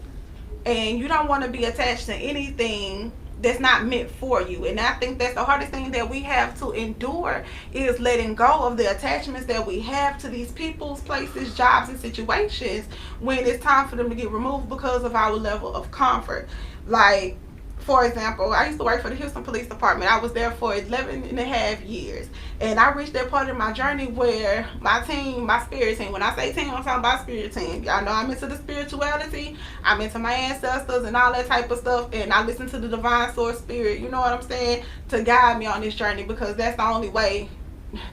And you don't want to be attached to anything that's not meant for you. And I think that's the hardest thing that we have to endure, is letting go of the attachments that we have to these people's, places, jobs, and situations when it's time for them to get removed because of our level of comfort. Like, for example, I used to work for the Houston Police Department. I was there for 11 and a half years. And I reached that part of my journey where my team, my spirit team, when I say team, I'm talking about spirit team. Y'all know I'm into the spirituality. I'm into my ancestors and all that type of stuff. And I listen to the divine source spirit, you know what I'm saying, to guide me on this journey, because that's the only way.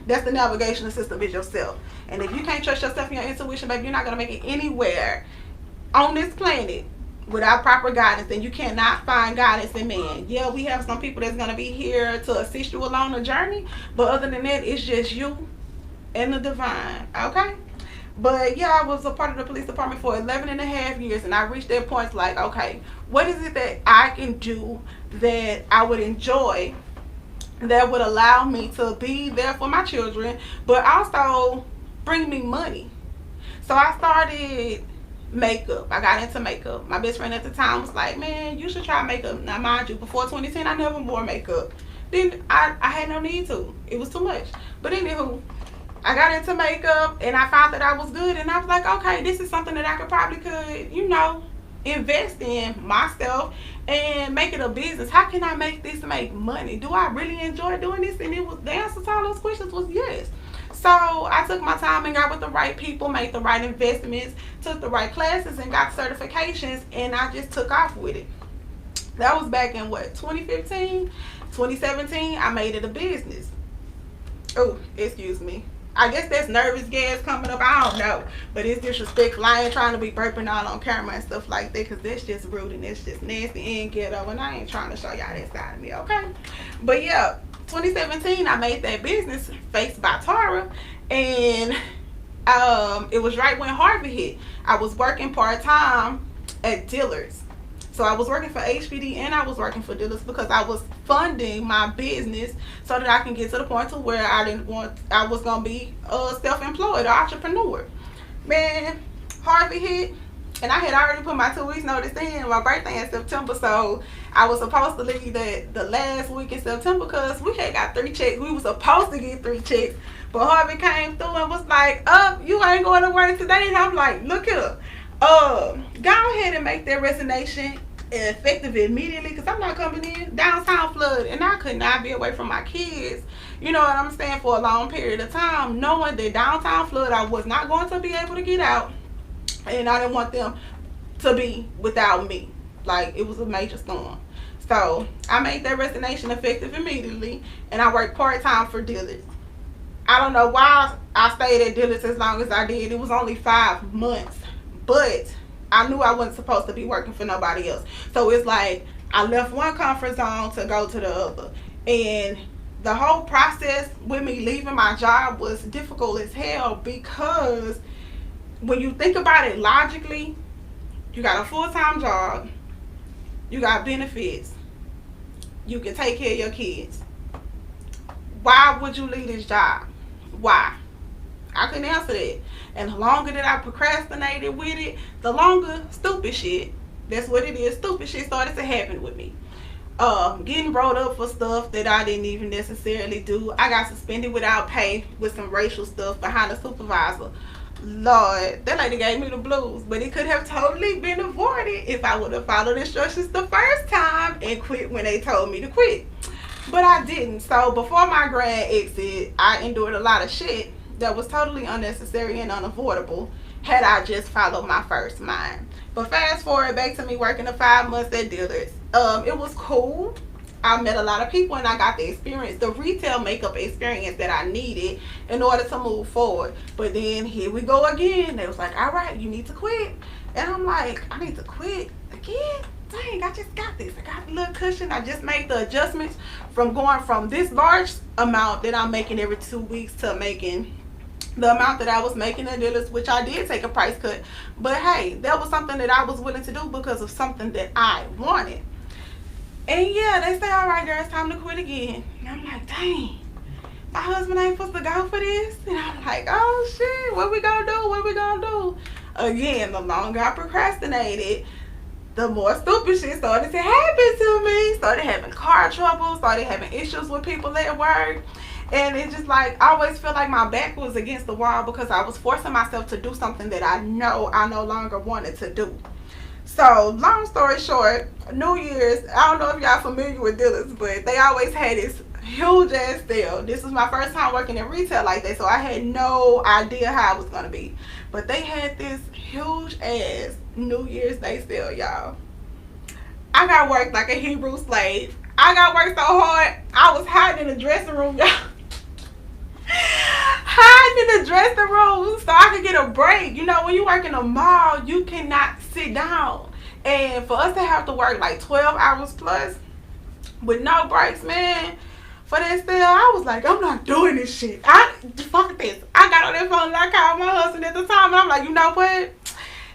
That's the navigational system, is yourself. And if you can't trust yourself and your intuition, baby, you're not going to make it anywhere on this planet without proper guidance. Then you cannot find guidance in man. Yeah, we have some people that's going to be here to assist you along the journey, but other than that, it's just you and the divine. Okay? But yeah, I was a part of the police department for 11 and a half years, and I reached that point like, okay, what is it that I can do that I would enjoy, that would allow me to be there for my children, but also bring me money? So I started makeup. I got into makeup. My best friend at the time was like, man, you should try makeup. Now, mind you, before 2010, I never wore makeup. Then I had no need to. It was too much. But anywho, I got into makeup and I found that I was good, and I was like, okay, this is something that I could, you know, invest in myself and make it a business. How can I make this make money? Do I really enjoy doing this? And the answer to all those questions was yes. So I took my time and got with the right people, made the right investments, took the right classes, and got certifications, and I just took off with it. That was back in 2015, 2017, I made it a business. Oh, excuse me. I guess that's nervous gas coming up. I don't know. But it's disrespectful. I ain't trying to be burping all on camera and stuff like that, because that's just rude and that's just nasty and ghetto, and I ain't trying to show y'all that side of me, okay? But yeah, 2017, I made that business, Faced by Tara, And it was right when Harvey hit. I was working part-time at Dillard's. So I was working for HPD and I was working for Dillard's because I was funding my business so that I can get to the point to where I was gonna be self-employed, or entrepreneur. Man, Harvey hit, and I had already put my 2 weeks notice in. My birthday in September, so I was supposed to leave the last week in September because we had got 3 checks. We were supposed to get 3 checks, but Harvey came through and was like, you ain't going to work today. And I'm like, look here, go ahead and make that resignation effective immediately, because I'm not coming in. Downtown flood, and I could not be away from my kids, you know what I'm saying, for a long period of time, knowing that downtown flood, I was not going to be able to get out, and I didn't want them to be without me. Like, it was a major storm. So I made that resignation effective immediately, and I worked part-time for Dillard's. I don't know why I stayed at Dillard's as long as I did. It was only 5 months, but I knew I wasn't supposed to be working for nobody else. So it's like I left one comfort zone to go to the other. And the whole process with me leaving my job was difficult as hell, because when you think about it logically, you got a full-time job, you got benefits, you can take care of your kids. Why would you leave this job? Why? I couldn't answer that. And the longer that I procrastinated with it, the longer stupid shit, that's what it is, stupid shit started to happen with me. Getting brought up for stuff that I didn't even necessarily do. I got suspended without pay with some racial stuff behind a supervisor. Lord, that lady gave me the blues, but it could have totally been avoided if I would have followed instructions the first time and quit when they told me to quit. But I didn't. So before my grand exit, I endured a lot of shit that was totally unnecessary and unavoidable had I just followed my first mind. But fast forward back to me working the 5 months at Dillard's. It was cool. I met a lot of people and I got the experience, the retail makeup experience that I needed in order to move forward. But then here we go again. They was like, all right, you need to quit. And I'm like, I need to quit again? Dang, I just got this. I got a little cushion. I just made the adjustments from going from this large amount that I'm making every 2 weeks to making the amount that I was making at Dillard's, which I did take a price cut. But hey, that was something that I was willing to do because of something that I wanted. And yeah, they say, all right, girl, it's time to quit again. And I'm like, dang, my husband ain't supposed to go for this. And I'm like, oh shit, what we gonna do? What we gonna do? Again, the longer I procrastinated, the more stupid shit started to happen to me. Started having car trouble, started having issues with people at work. And it's just like, I always feel like my back was against the wall because I was forcing myself to do something that I know I no longer wanted to do. So, long story short, New Year's, I don't know if y'all familiar with Dillard's, but they always had this huge ass sale. This was my first time working in retail like that, so I had no idea how it was going to be. But they had this huge ass New Year's Day sale, y'all. I got worked like a Hebrew slave. I got worked so hard, I was hiding in the dressing room, y'all. Hiding in the dressing room so I could get a break. You know, when you work in a mall, you cannot sit down. And for us to have to work like 12 hours plus with no breaks, man, for that sale, I was like, I'm not doing this shit. Fuck this. I got on that phone and I called my husband at the time and I'm like, you know what?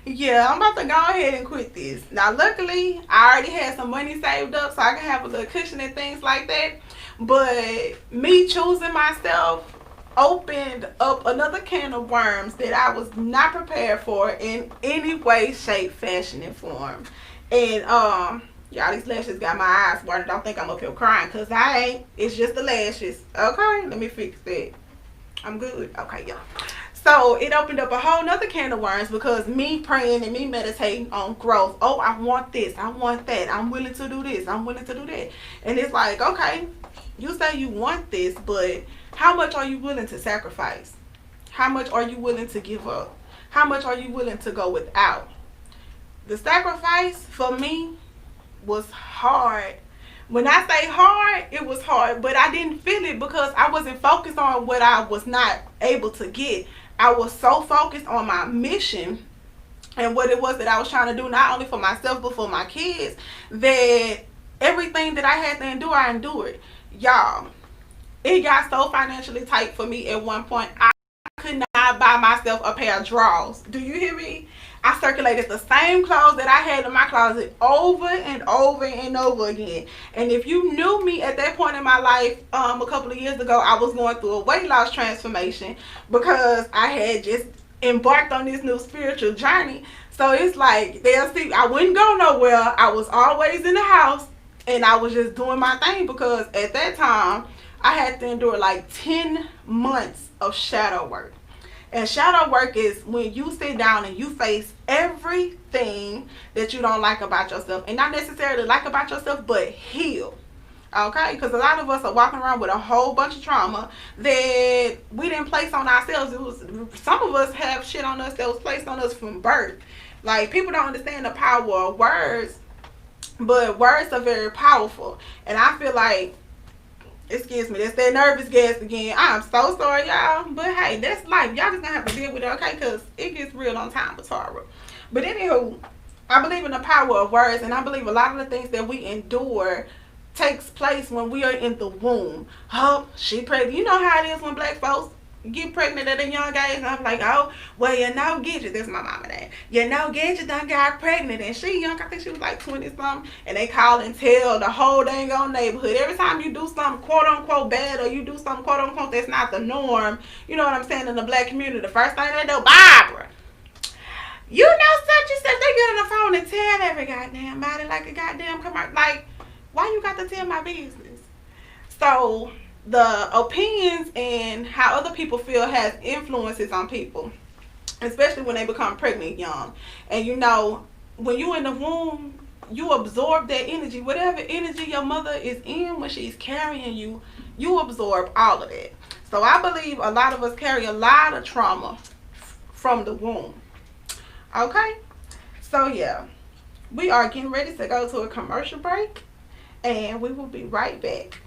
Yeah, I'm about to go ahead and quit this. Now, luckily, I already had some money saved up so I can have a little cushion and things like that. But me choosing myself opened up another can of worms that I was not prepared for in any way, shape, fashion, and form. And y'all, these lashes got my eyes watered. Don't think I'm up here crying, because I ain't. It's just the lashes. Okay, let me fix that. I'm good. Okay, y'all. So it opened up a whole nother can of worms because me praying and me meditating on growth. Oh, I want this. I want that. I'm willing to do this. I'm willing to do that. And it's like, okay, you say you want this, but how much are you willing to sacrifice? How much are you willing to give up? How much are you willing to go without? The sacrifice for me was hard. When I say hard, it was hard, but I didn't feel it because I wasn't focused on what I was not able to get. I was so focused on my mission and what it was that I was trying to do, not only for myself, but for my kids, that everything that I had to endure, I endured. Y'all, it got so financially tight for me at one point. not buy myself a pair of drawers. Do you hear me? I circulated the same clothes that I had in my closet over and over and over again. And if you knew me at that point in my life, a couple of years ago, I was going through a weight loss transformation because I had just embarked on this new spiritual journey. So it's like, they'll see, I wouldn't go nowhere. I was always in the house and I was just doing my thing because at that time, I had to endure like 10 months of shadow work. And shadow work is when you sit down and you face everything that you don't like about yourself. And not necessarily like about yourself, but heal. Okay? Because a lot of us are walking around with a whole bunch of trauma that we didn't place on ourselves. Some of us have shit on us that was placed on us from birth. Like, people don't understand the power of words, but words are very powerful. And I feel like, excuse me, that's that nervous gas again. I'm so sorry, y'all. But hey, that's life. Y'all just gonna have to deal with it, okay? Because it gets real on time with Tara. But anywho, I believe in the power of words, and I believe a lot of the things that we endure takes place when we are in the womb. Oh, she pregnant. You know how it is when black folks get pregnant at a young age. And I'm like, oh, well, Gidget. That's my mama name. Gidget done got pregnant. And she young. I think she was like 20-something. And they call and tell the whole dang on neighborhood. Every time you do something quote-unquote bad or you do something quote-unquote that's not the norm, you know what I'm saying, in the black community, the first thing they do, Barbara, you know such and such. They get on the phone and tell every goddamn body like a goddamn commercial. Like, why you got to tell my business? So the opinions and how other people feel has influences on people, especially when they become pregnant young. And you know, when you in the womb, you absorb that energy. Whatever energy your mother is in when she's carrying you, you absorb all of that. So I believe a lot of us carry a lot of trauma from the womb. Okay? So yeah, we are getting ready to go to a commercial break, and we will be right back.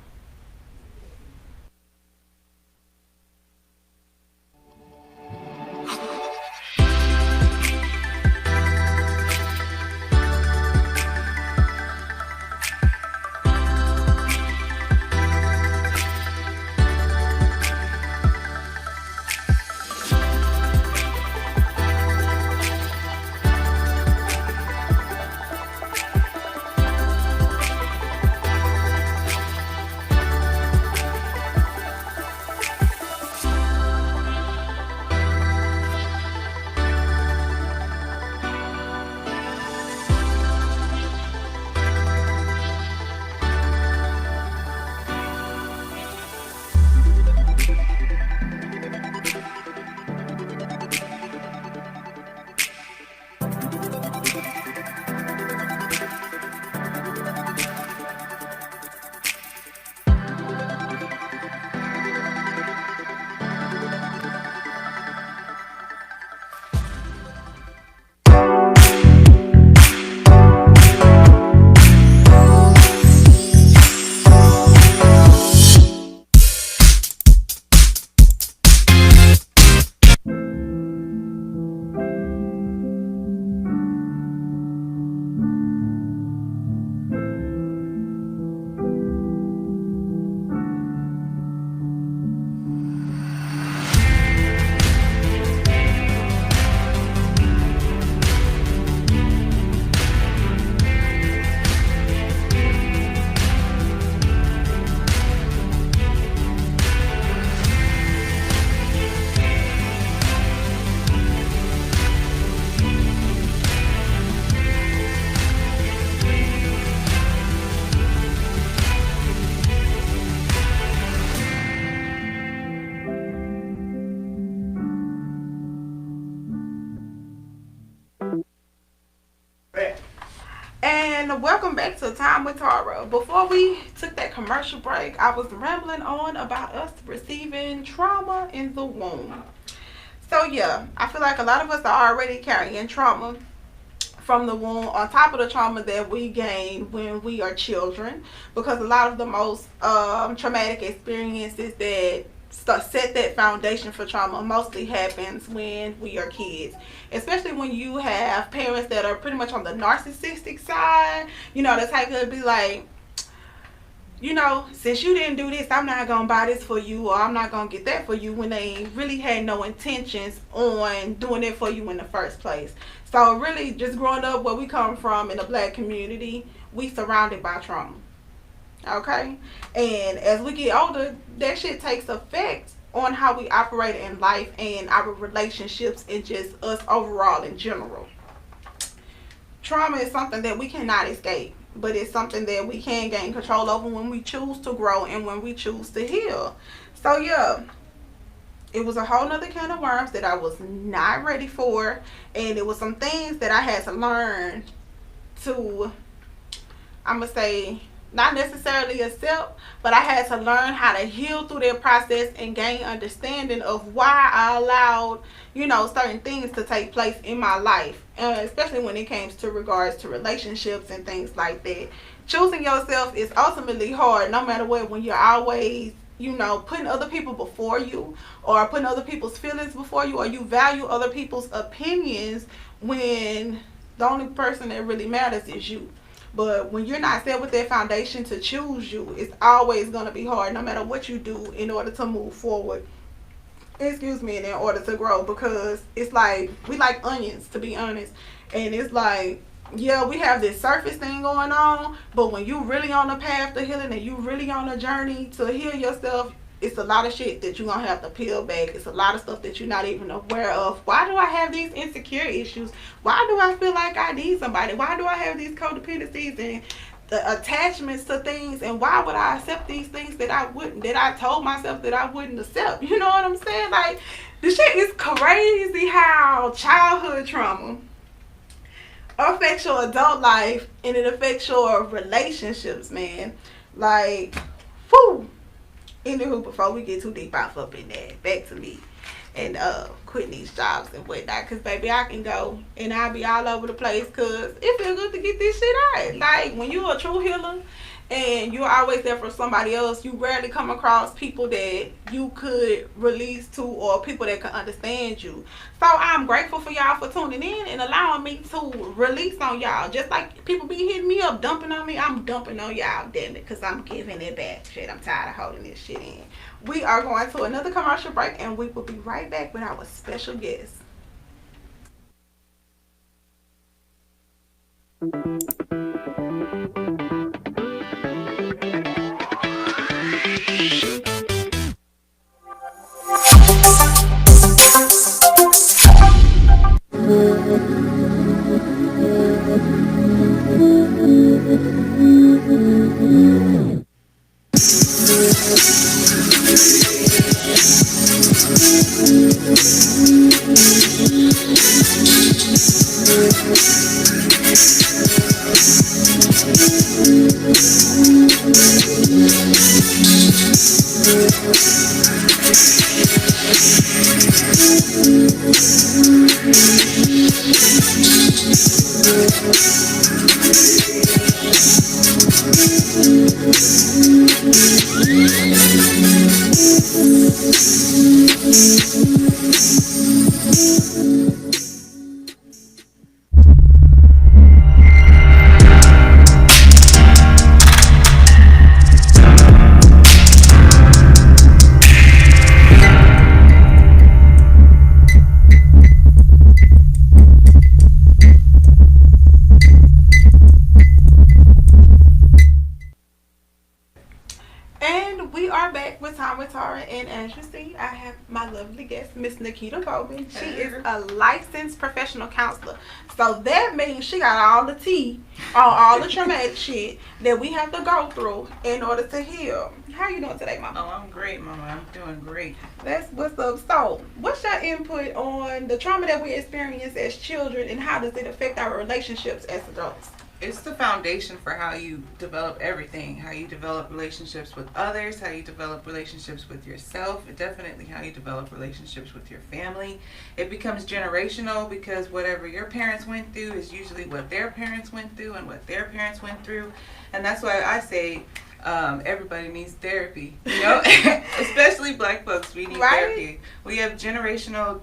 And welcome back to Time with Tara. Before we took that commercial break, I was rambling on about us receiving trauma in the womb. So yeah, I feel like a lot of us are already carrying trauma from the womb on top of the trauma that we gain when we are children, because a lot of the most traumatic experiences that set that foundation for trauma mostly happens when we are kids, especially when you have parents that are pretty much on the narcissistic side. You know, the type that be like, you know, since you didn't do this, I'm not going to buy this for you, or I'm not going to get that for you, when they really had no intentions on doing it for you in the first place. So really, just growing up where we come from in the black community, we surrounded by trauma. Okay? And as we get older, that shit takes effect on how we operate in life and our relationships and just us overall in general. Trauma is something that we cannot escape, but it's something that we can gain control over when we choose to grow and when we choose to heal. So yeah, it was a whole nother can of worms that I was not ready for, and it was some things that I had to learn to, I'm gonna say, not necessarily accept, but I had to learn how to heal through that process and gain understanding of why I allowed, you know, certain things to take place in my life, especially when it came to regards to relationships and things like that. Choosing yourself is ultimately hard, no matter what, when you're always, you know, putting other people before you, or putting other people's feelings before you, or you value other people's opinions when the only person that really matters is you. But when you're not set with that foundation to choose you, it's always going to be hard, no matter what you do, in order to move forward. Excuse me, in order to grow, because it's like, we like onions, to be honest. And it's like, yeah, we have this surface thing going on, but when you really on the path to healing and you really on a journey to heal yourself, it's a lot of shit that you're going to have to peel back. It's a lot of stuff that you're not even aware of. Why do I have these insecure issues? Why do I feel like I need somebody? Why do I have these codependencies and the attachments to things? And why would I accept these things that I wouldn't, that I told myself that I wouldn't accept? You know what I'm saying? Like, the shit is crazy how childhood trauma affects your adult life and it affects your relationships, man. Like, whew. Anywho, before we get too deep off up in that, back to me and quitting these jobs and whatnot, because baby, I can go and I'll be all over the place, because it feels good to get this shit out. Like, when you're a true healer and you're always there for somebody else, you rarely come across people that you could release to, or people that can understand you. So I'm grateful for y'all for tuning in and allowing me to release on y'all. Just like people be hitting me up, dumping on me, I'm dumping on y'all, damn it, because I'm giving it back. Shit, I'm tired of holding this shit in. We are going to another commercial break, and we will be right back with our special guest. And as you see, I have my lovely guest, Miss Nikita Bowman. She is a licensed professional counselor. So that means she got all the tea on all the traumatic shit that we have to go through in order to heal. How you doing today, Mama? Oh, I'm great, Mama. I'm doing great. That's what's up. So, what's your input on the trauma that we experience as children, and how does it affect our relationships as adults? It's the foundation for how you develop everything, how you develop relationships with others, how you develop relationships with yourself, and definitely how you develop relationships with your family. It becomes generational because whatever your parents went through is usually what their parents went through and what their parents went through. And that's why I say everybody needs therapy, you know, especially Black folks. We need Right. therapy. We have generational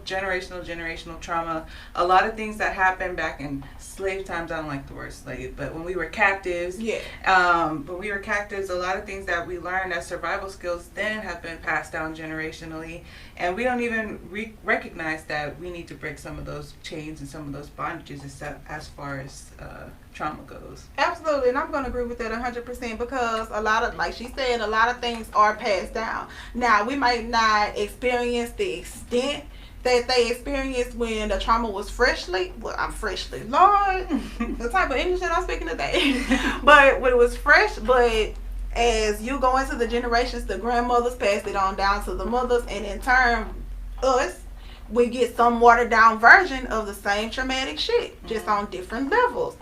trauma. A lot of things that happened back in slave times. I don't like the word slave, but when we were captives, Yeah. when we were captives, a lot of things that we learned as survival skills then have been passed down generationally, and we don't even recognize that we need to break some of those chains and some of those bondages as far as trauma goes. Absolutely, and I'm going to agree with that 100% because a lot of, like she said, a lot of things are passed down. Now, we might not experience the extent that they experienced when the trauma was freshly, Lord, the type of English that I'm speaking today, but when it was fresh, but as you go into the generations, the grandmothers passed it on down to the mothers, and in turn, us, we get some watered down version of the same traumatic shit, just on different levels.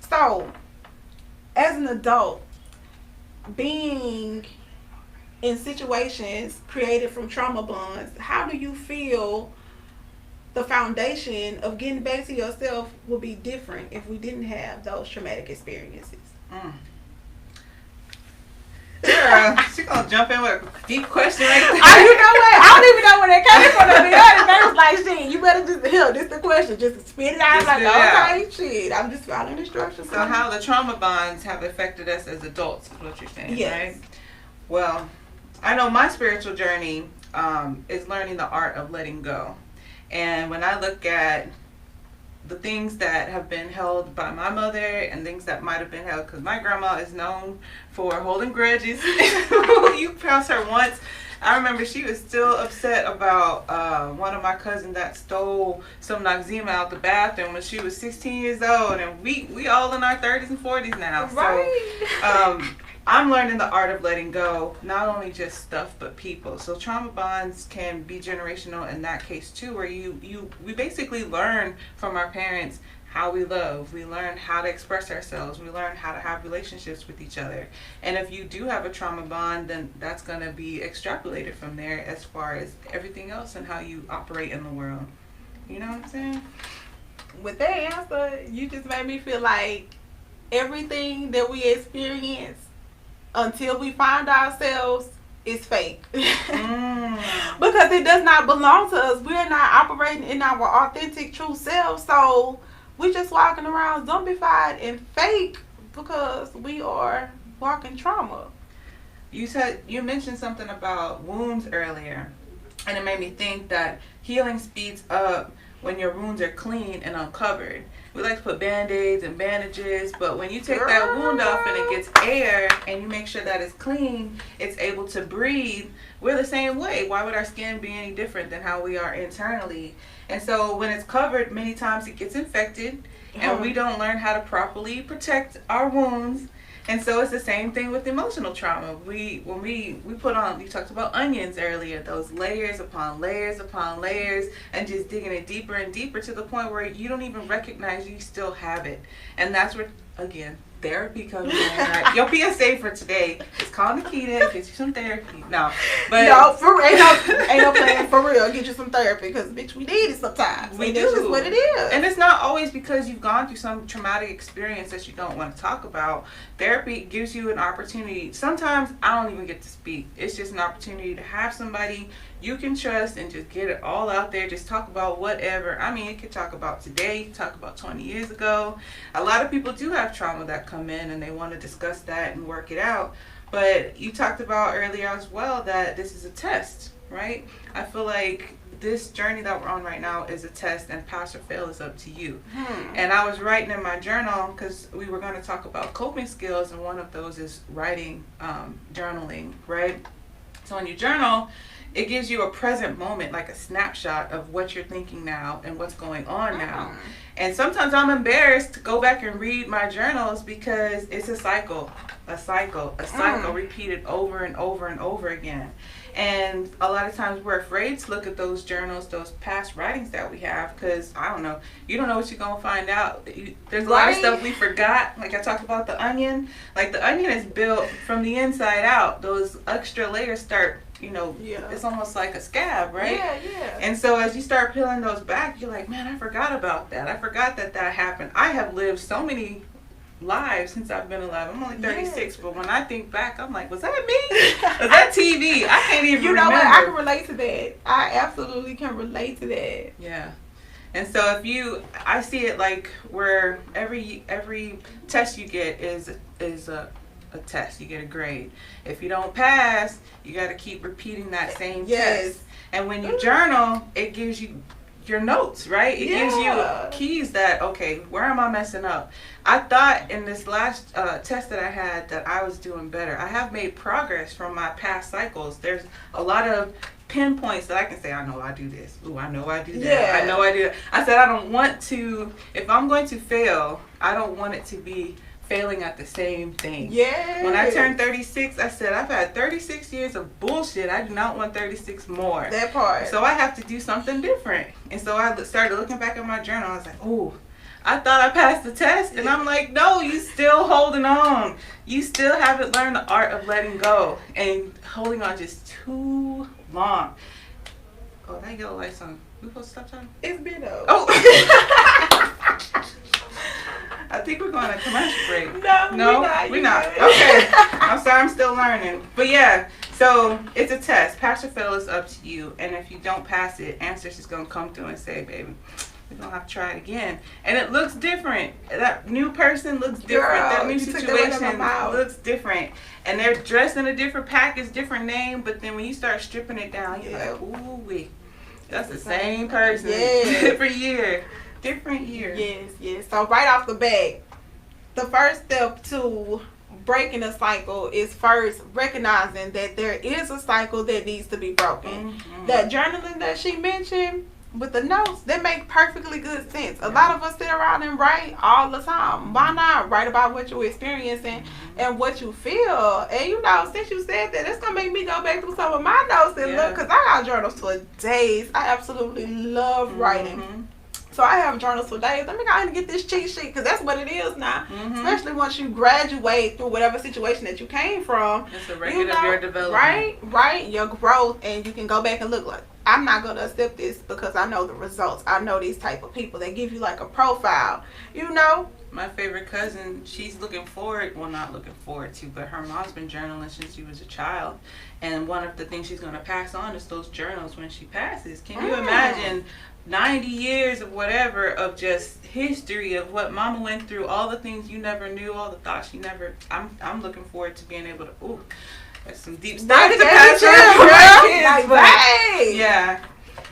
So, as an adult, being in situations created from trauma bonds, how do you feel the foundation of getting back to yourself would be different if we didn't have those traumatic experiences? Girl, she gonna jump in with a deep question right there. You know what? I don't even know where that came from. To be honest, they was like, "Shit, you better just this the question, just spit it out." Just I'm like, spit it out. okay, shit, I'm just following instructions. So how the trauma bonds have affected us as adults is what you're saying, Yes. right? Well, I know my spiritual journey is learning the art of letting go. And when I look at the things that have been held by my mother and things that might have been held, because my grandma is known for holding grudges. You pass her once. I remember she was still upset about one of my cousins that stole some Noxzema out the bathroom when she was 16 years old, and we all in our 30s and 40s now. Right. So I'm learning the art of letting go, not only just stuff but people. So trauma bonds can be generational in that case too, where we basically learn from our parents how we love. We learn how to express ourselves. We learn how to have relationships with each other. And if you do have a trauma bond, then that's going to be extrapolated from there as far as everything else and how you operate in the world. You know what I'm saying? With that answer, you just made me feel like everything that we experience until we find ourselves is fake. Because it does not belong to us. We're not operating in our authentic true self. So we just walking around zombified and fake because we are walking trauma. You mentioned something about wounds earlier, and it made me think that healing speeds up when your wounds are clean and uncovered. We like to put band-aids and bandages, but when you take that wound off and it gets air and you make sure that it's clean, it's able to breathe, we're the same way. Why would our skin be any different than how we are internally? And so when it's covered, many times it gets infected, and we don't learn how to properly protect our wounds. And so it's the same thing with emotional trauma. When we put on, you talked about onions earlier, those layers upon layers upon layers, and just digging it deeper and deeper to the point where you don't even recognize you still have it. And that's where, again, therapy comes in. Right? Your PSA for today is call Nikita and get you some therapy. No, but No, for ain't no plan for real. Get you some therapy because bitch, we need it sometimes. We And do. This is what it is. And it's not always because you've gone through some traumatic experience that you don't want to talk about. Therapy gives you an opportunity. Sometimes I don't even get to speak. It's just an opportunity to have somebody you can trust and just get it all out there. Just talk about whatever. I mean, you can talk about today, you can talk about 20 years ago. A lot of people do have trauma that come in and they want to discuss that and work it out. But you talked about earlier as well that this is a test, right? I feel like this journey that we're on right now is a test, and pass or fail is up to you. And I was writing in my journal because we were going to talk about coping skills, and one of those is writing, journaling, right? So when you journal, it gives you a present moment, like a snapshot of what you're thinking now and what's going on now. And sometimes I'm embarrassed to go back and read my journals because it's a cycle repeated over and over and over again. And a lot of times we're afraid to look at those journals, those past writings that we have, because I don't know, you don't know what you're gonna find out. There's a lot of stuff we forgot. Like I talked about the onion. Like the onion is built from the inside out. Those extra layers start, it's almost like a scab, right? Yeah. And so as you start peeling those back, you're like, man, I forgot about that. I forgot that happened. I have lived so many lives since I've been alive. I'm only 36, but when I think back, I'm like, was that me? Was that TV? I can't even You know remember. what? I can relate to that. I absolutely can relate to that. Yeah. And so I see it like where every test you get is a test. You get a grade. If you don't pass, you got to keep repeating that same test. And when you journal, it gives you your notes, right? It gives you keys that, okay, where am I messing up? I thought in this last test that I had that I was doing better. I have made progress from my past cycles. There's a lot of pinpoints that I can say, I know I do this. Ooh, I know I do that. Yeah. I know I do that. I said I don't want to, if I'm going to fail, I don't want it to be failing at the same thing. Yeah. When I turned 36, I said, I've had 36 years of bullshit. I do not want 36 more. That part. So I have to do something different. And so I started looking back at my journal. I was like, oh, I thought I passed the test. And I'm like, no, you still holding on. You still haven't learned the art of letting go and holding on just too long. Oh, that yellow light's on. We supposed to stop time? It's been though. Oh. I think we're going to commercial break. No, we're not. Okay. I'm sorry, I'm still learning. But yeah, so it's a test. Pass or fail is up to you. And if you don't pass it, answers is going to come through and say, baby, we're going to have to try it again. And it looks different. That new person looks different. Girl, that new you took that right out of my situation mouth. looks different. And they're dressed in a different package, different name. But then when you start stripping it down, you're like, ooh, wee. That's the same person. Yeah. Different year. Different year. Yes. So right off the bat, the first step to breaking a cycle is first recognizing that there is a cycle that needs to be broken. Mhm. That journaling that she mentioned with the notes, that make perfectly good sense. A lot of us sit around and write all the time. Why not write about what you're experiencing and what you feel? And you know, since you said that, it's gonna make me go back through some of my notes and look, because I got journals for days. I absolutely love writing. Mhm. So I have journals for days. Let me go ahead and get this cheat sheet, because that's what it is now. Mhm. Especially once you graduate through whatever situation that you came from. It's a record of your development. Right, your growth, and you can go back and look like, I'm not going to accept this because I know the results. I know these type of people. They give you like a profile, you know? My favorite cousin, she's looking forward, well, not looking forward to, but her mom's been journaling since she was a child. And one of the things she's going to pass on is those journals when she passes. Can you imagine 90 years of whatever, of just history of what mama went through, all the things you never knew, all the thoughts you never, I'm looking forward to being able to, ooh, that's some deep stuff to pass on for my kids, but Hey. yeah.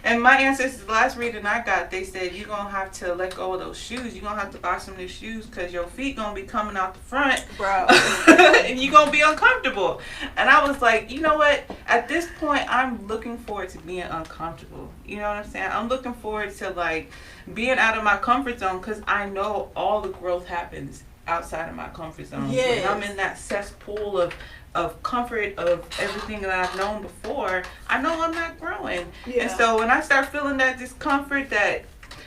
And my ancestors, the last reading I got, they said you're going to have to let go of those shoes. You're going to have to buy some new shoes because your feet going to be coming out the front. Bro. And you're going to be uncomfortable. And I was like, you know what? At this point, I'm looking forward to being uncomfortable. You know what I'm saying? I'm looking forward to, like, being out of my comfort zone because I know all the growth happens outside of my comfort zone. Yes. When I'm in that cesspool of comfort of everything that I've known before, I know I'm not growing. Yeah. And so when I start feeling that discomfort, that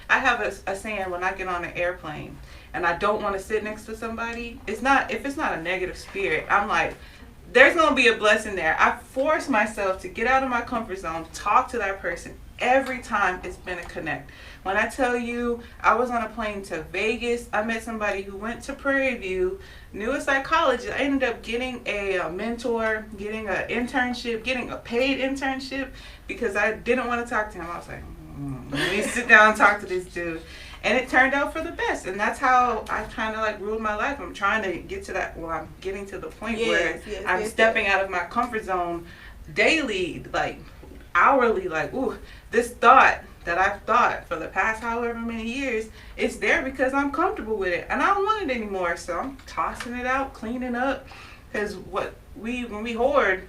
I have a saying when I get on an airplane and I don't want to sit next to somebody, if it's not a negative spirit, I'm like, there's going to be a blessing there. I force myself to get out of my comfort zone, talk to that person. Every time it's been a connect. When I tell you, I was on a plane to Vegas, I met somebody who went to Prairie View, knew a psychologist. I ended up getting a mentor, getting an internship, getting a paid internship because I didn't want to talk to him. I was like, let me sit down and talk to this dude. And it turned out for the best. And that's how I kind of like ruled my life. I'm trying to get to that, well, I'm getting to the point where I'm stepping out of my comfort zone daily, like hourly, like, ooh, this thought that I've thought for the past however many years, it's there because I'm comfortable with it. And I don't want it anymore. So I'm tossing it out, cleaning up. Because when we hoard,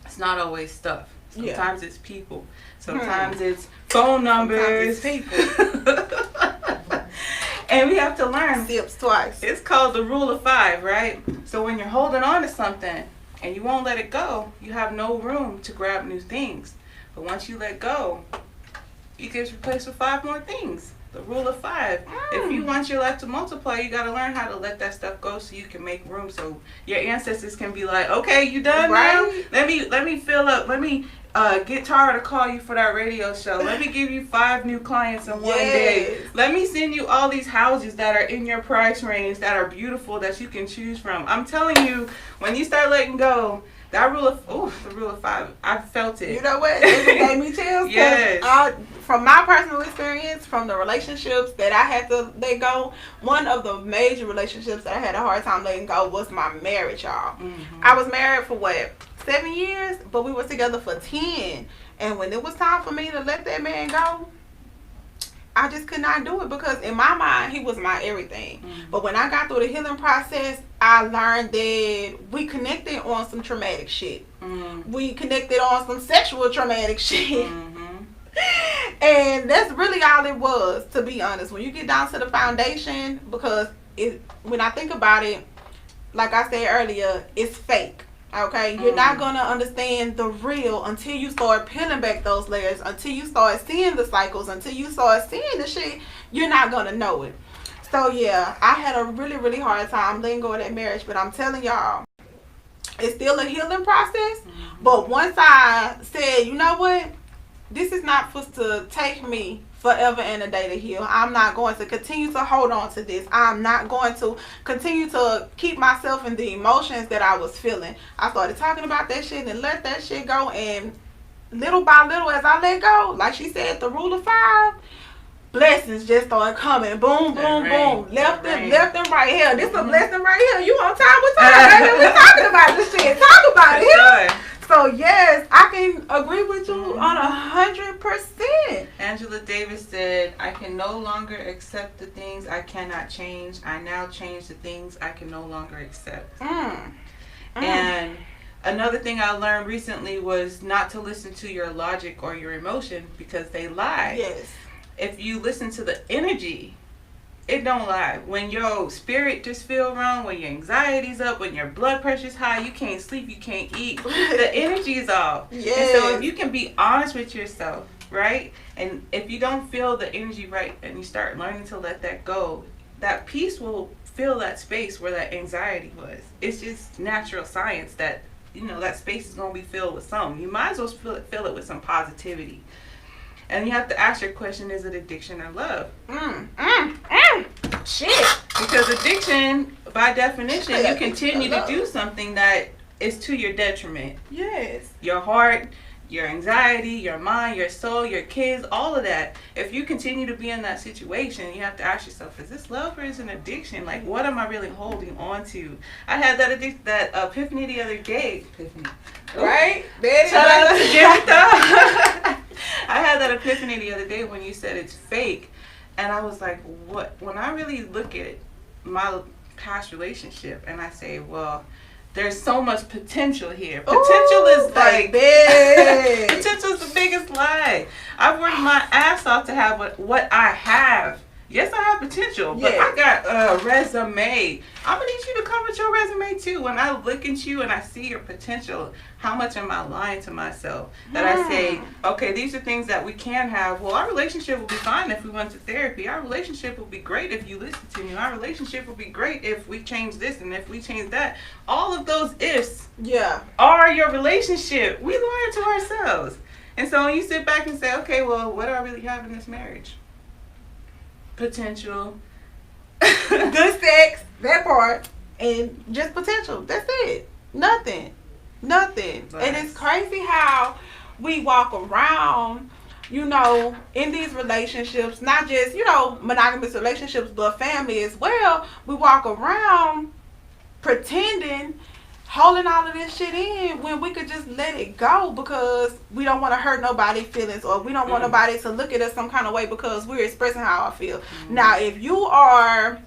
it's not always stuff. Sometimes it's people. Sometimes it's phone numbers. Sometimes it's people. And we have to learn. Sips twice. It's called the rule of 5, right? So when you're holding on to something and you won't let it go, you have no room to grab new things. But once you let go, it gets replaced with 5 more things. The rule of 5. If you want your life to multiply, you got to learn how to let that stuff go so you can make room so your ancestors can be like, okay, you done now? Let me fill up. Let me get Tara to call you for that radio show. Let me give you 5 new clients in one day. Yes. Let me send you all these houses that are in your price range that are beautiful that you can choose from. I'm telling you, when you start letting go, that the rule of 5, I felt it. You know what? It gave me chills. Yes. From my personal experience, from the relationships that I had to let go, one of the major relationships that I had a hard time letting go was my marriage, y'all. I was married for 7 years, but we were together for 10. And when it was time for me to let that man go, I just could not do it because in my mind, he was my everything. But when I got through the healing process, I learned that we connected on some traumatic shit. We connected on some sexual traumatic shit. And that's really all it was, to be honest. When you get down to the foundation, because when I think about it, like I said earlier, it's fake. Okay, you're not gonna understand the real until you start peeling back those layers, until you start seeing the cycles, until you start seeing the shit. You're not gonna know it. So yeah, I had a really, really hard time letting go of that marriage, but I'm telling y'all, it's still a healing process. But once I said, you know what, this is not supposed to take me forever and a day to heal. I'm not going to continue to hold on to this. I'm not going to continue to keep myself in the emotions that I was feeling. I started talking about that shit and let that shit go. And little by little, as I let go, like she said, the rule of 5, blessings just started coming. Boom, boom, boom. Left and right here. This is a blessing right here. You on time with time, baby. We're talking about this shit. Talk about it. So yes, I can agree with you on 100%. Angela Davis said, I can no longer accept the things I cannot change. I now change the things I can no longer accept. And another thing I learned recently was not to listen to your logic or your emotion because they lie. Yes. If you listen to the energy, it don't lie. When your spirit just feel wrong, when your anxiety's up, when your blood pressure's high, you can't sleep, you can't eat. The energy is off. Yes. And so if you can be honest with yourself, right? And if you don't feel the energy right and you start learning to let that go, that peace will fill that space where that anxiety was. It's just natural science that, that space is going to be filled with something. You might as well fill it with some positivity. And you have to ask your question, is it addiction or love? Shit. Because addiction, by definition, you continue to do something that is to your detriment. Yes. Your heart, your anxiety, your mind, your soul, your kids, all of that. If you continue to be in that situation, you have to ask yourself, is this love or is it an addiction? Like, what am I really holding on to? I had that epiphany the other day. Right? Shout out to Jericho. I had that epiphany the other day when you said it's fake. And I was like, what? When I really look at my past relationship and I say, well, there's so much potential here. Potential is like big. Potential is the biggest lie. I've worked my ass off to have what I have. Yes, I have potential, but I got a resume. I'm gonna need you to come with your resume too. When I look at you and I see your potential, how much am I lying to myself? That I say, okay, these are things that we can have. Well, our relationship will be fine if we went to therapy. Our relationship will be great if you listen to me. Our relationship will be great if we change this and if we change that. All of those ifs are your relationship. We lie to ourselves. And so when you sit back and say, okay, well, what do I really have in this marriage? Potential. Good sex, that part, and just potential. That's it. Nothing. And it's crazy how we walk around, in these relationships, not just, monogamous relationships, but family as well. We walk around pretending, holding all of this shit in when we could just let it go because we don't want to hurt nobody's feelings or we don't want nobody to look at us some kind of way because we're expressing how I feel. Now, if you are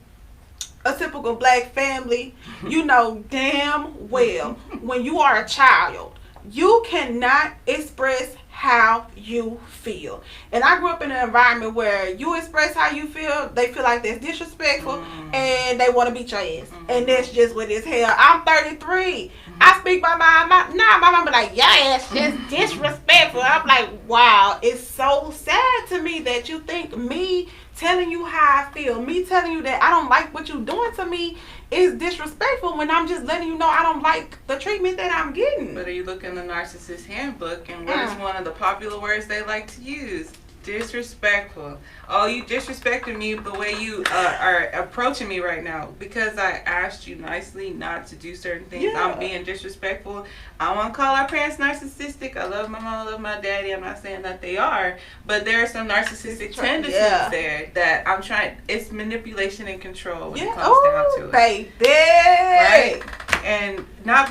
a typical black family, you know damn well when you are a child, you cannot express how you feel. And I grew up in an environment where you express how you feel, they feel like that's disrespectful and they want to beat your ass. And that's just what it's hell. I'm 33. I speak my mind. My mama be like, your ass just disrespectful. I'm like, wow, it's so sad to me that you think me telling you how I feel, me telling you that I don't like what you're doing to me is disrespectful when I'm just letting you know I don't like the treatment that I'm getting. But you look in the Narcissist Handbook, and what is one of the popular words they like to use? Disrespectful. Oh, you disrespected me the way you are approaching me right now because I asked you nicely not to do certain things. Yeah. I'm being disrespectful. I want to call our parents narcissistic. I love my mom, I love my daddy. I'm not saying that they are, but there are some narcissistic tendencies there that I'm trying. It's manipulation and control when it comes down to it. Baby. Right? And not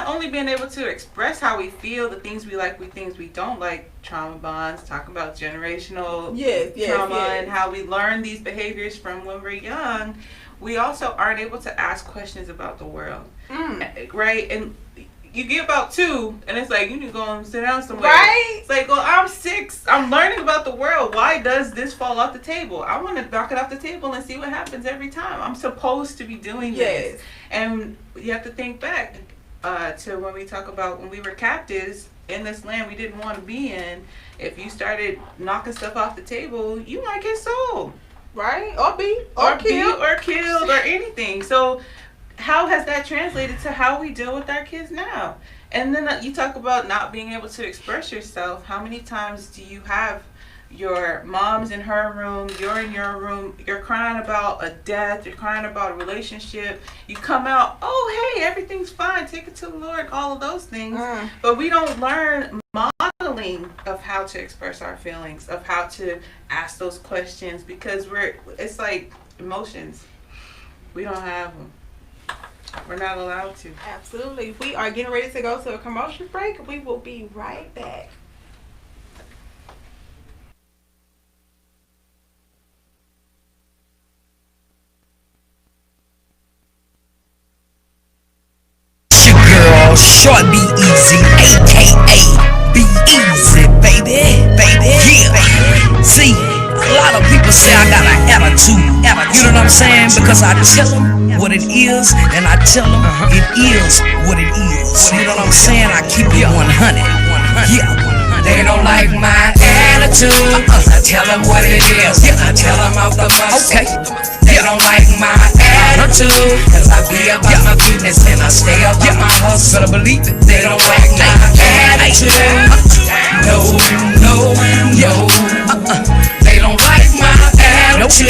only being able to express how we feel, the things we like, the things we don't like, trauma bonds, talking about generational trauma and how we learn these behaviors from when we're young, we also aren't able to ask questions about the world. Right? And you get about 2 and it's like, you need to go and sit down somewhere. Right? It's like, well, I'm 6. I'm learning about the world. Why does this fall off the table? I want to knock it off the table and see what happens every time. I'm supposed to be doing this. And you have to think back to when we talk about when we were captives in this land we didn't want to be in. If you started knocking stuff off the table, you might get sold. Right? Or killed or anything. So how has that translated to how we deal with our kids now? And then you talk about not being able to express yourself. How many times do you have your mom's in her room, you're in your room, you're crying about a death, you're crying about a relationship, you come out, oh hey, everything's fine, take it to the Lord, all of those things. But we don't learn modeling of how to express our feelings, of how to ask those questions, because it's like emotions. We don't have them. We're not allowed to. Absolutely. We are getting ready to go to a commercial break. We will be right back. Girl, short be easy, aka be easy, baby, yeah. See, a lot of people say I got an attitude, you know what I'm saying? Because I tell them what it is, and I tell them it is what it is. You know what I'm saying? I keep it 100, yeah. They don't like my attitude, I tell them what it is, I tell them off the muscle. Okay. They don't like my attitude, cause I be about my business and I stay up on my hustle. Better believe it. They don't like my attitude. No. They don't like my attitude.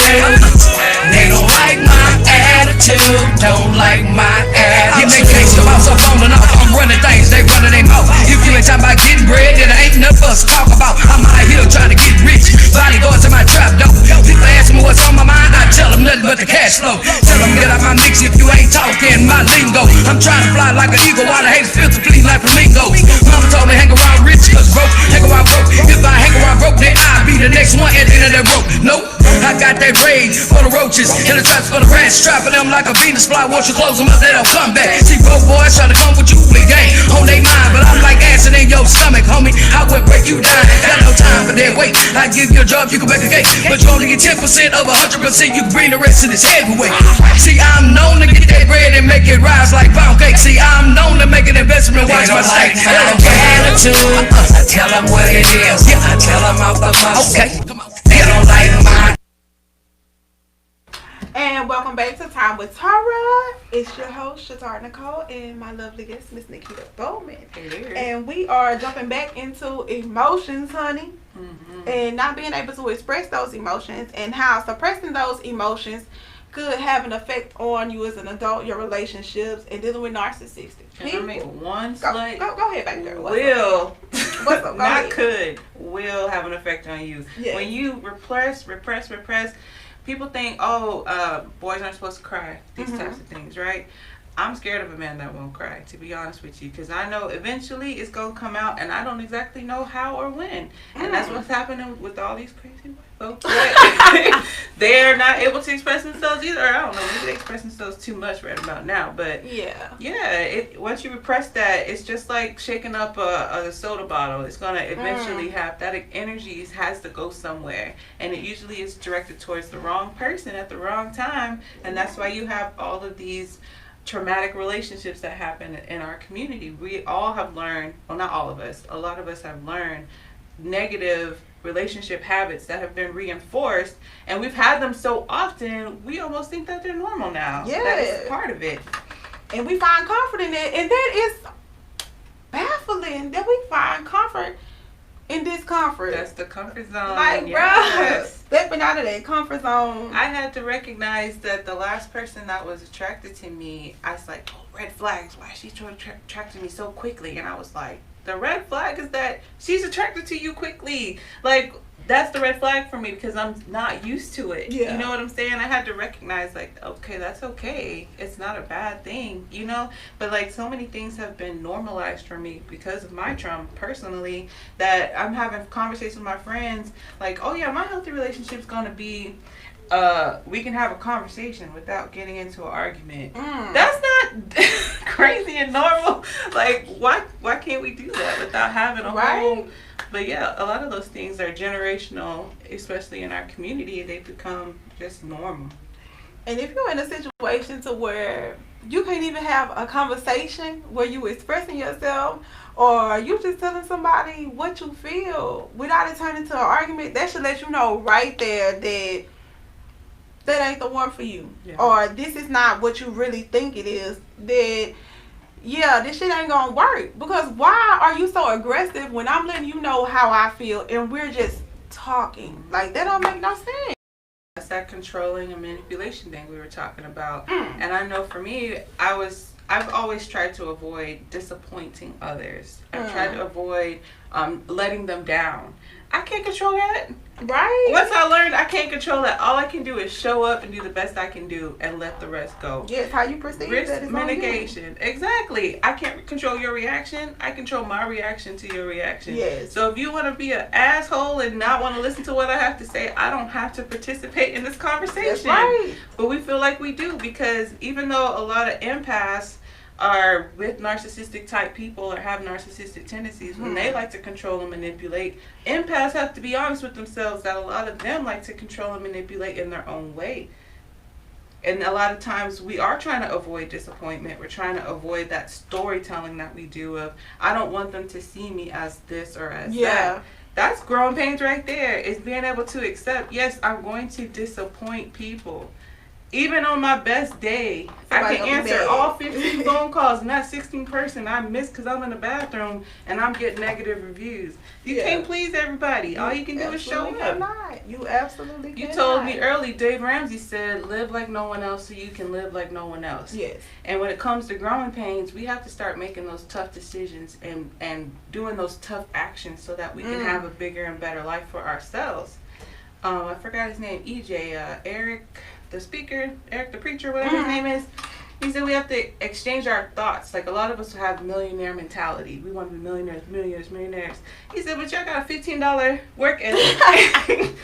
They don't like my attitude. Don't like my attitude. You make things come out so phone and off. I'm running things, they running their mouth. If you ain't talking about getting bread, then I ain't nothing for us to talk about. I'm out here trying to get rich. Body going to my trap though. People ask me what's on my mind, I tell them nothing but the cash flow. Tell them get out my mix if you ain't talking my lingo. I'm trying to fly like an eagle while the haters feel to flee like flamingos. Mama told me hang around rich cause broke, hang around broke. If I hang around broke, then I'll be the next one at the end of that rope. Nope, I got that rage for the roaches and the traps for the rats. Trapping them like a Venus fly, once you close them up, they don't come back. See broke boys try to come with you, play game on they mind, but I'm like acid in your stomach, homie. I will break you down, got no time for that weight. I give you a job, you can bake a cake, but you only get 10% of 100%, you can bring the rest of this heavyweight. See, I'm known to get that bread and make it rise like pound cake. See, I'm known to make an investment, watch my stake. Attitude, I tell them what it is, I tell them off the muscle. Okay, they don't like my. And welcome back to Time with Tara. It's your host, Shatara Nicole, and my lovely guest, Miss Nikita Bowman. And we are jumping back into emotions, honey. And not being able to express those emotions, and how suppressing those emotions could have an effect on you as an adult, your relationships, and dealing with narcissistic people. Can I make one slight? Go ahead, baby girl. What's up? Not could. Will have an effect on you. Yes. When you repress, people think, boys aren't supposed to cry. These types of things, right? I'm scared of a man that won't cry, to be honest with you, because I know eventually it's going to come out, and I don't exactly know how or when. And that's what's happening with all these crazy white folks. They're not able to express themselves either. I don't know, maybe they express themselves too much right about now. But once you repress that, it's just like shaking up a soda bottle. It's going to eventually have that energy has to go somewhere. And it usually is directed towards the wrong person at the wrong time. And that's why you have all of these traumatic relationships that happen in our community. We all have learned, well, not all of us, a lot of us have learned negative relationship habits that have been reinforced, and we've had them so often, we almost think that they're normal now. Yeah. That is part of it. And we find comfort in it, and that is baffling that we find comfort in discomfort. That's the comfort zone. Like, Yes. bro, stepping out of that comfort zone. I had to recognize that the last person that was attracted to me, I was like, oh, red flags. Why is she attracted me so quickly? And I was like, the red flag is that she's attracted to you quickly. Like, that's the red flag for me because I'm not used to it. Yeah. You know what I'm saying? I had to recognize, like, okay, that's okay. It's not a bad thing, you know? But, like, so many things have been normalized for me because of my trauma personally, that I'm having conversations with my friends, like, oh, yeah, my healthy relationship's going to be, we can have a conversation without getting into an argument. That's not crazy and normal. Like, why can't we do that without having a whole... But yeah, a lot of those things are generational, especially in our community. They become just normal. And if you're in a situation to where you can't even have a conversation where you expressing yourself, or you just telling somebody what you feel without it turning into an argument, that should let you know right there that that ain't the one for you. Yeah. Or this is not what you really think it is. That, yeah, this shit ain't gonna work. Because why are you so aggressive when I'm letting you know how I feel and we're just talking? Like, that don't make no sense. That's that controlling and manipulation thing we were talking about. And I know for me, I've always tried to avoid disappointing others. I've tried to avoid letting them down. I can't control that. Right? Once I learned I can't control that, all I can do is show up and do the best I can do and let the rest go. Yes, how you perceive Risk that is on you. mitigation. Exactly. I can't control your reaction. I control my reaction to your reaction. Yes. So if you want to be an asshole and not want to listen to what I have to say, I don't have to participate in this conversation. That's right. But we feel like we do, because even though a lot of empaths are with narcissistic type people or have narcissistic tendencies, when they like to control and manipulate, empaths have to be honest with themselves that a lot of them like to control and manipulate in their own way. And a lot of times we are trying to avoid disappointment. We're trying to avoid that storytelling that we do of, I don't want them to see me as this or as that. That's growing pains right there. Is being able to accept, yes, I'm going to disappoint people. Even on my best day, I can answer all 15 phone calls, and that 16th person I missed because I'm in the bathroom and I'm getting negative reviews. You can't please everybody. All you can do is show up. You absolutely cannot. You told me early, Dave Ramsey said, live like no one else so you can live like no one else. Yes. And when it comes to growing pains, we have to start making those tough decisions and doing those tough actions so that we can have a bigger and better life for ourselves. I forgot his name, Eric the speaker, Eric the preacher, whatever his name is. He said we have to exchange our thoughts. Like, a lot of us have millionaire mentality. We want to be millionaires. He said, but y'all got a $15 work ethic.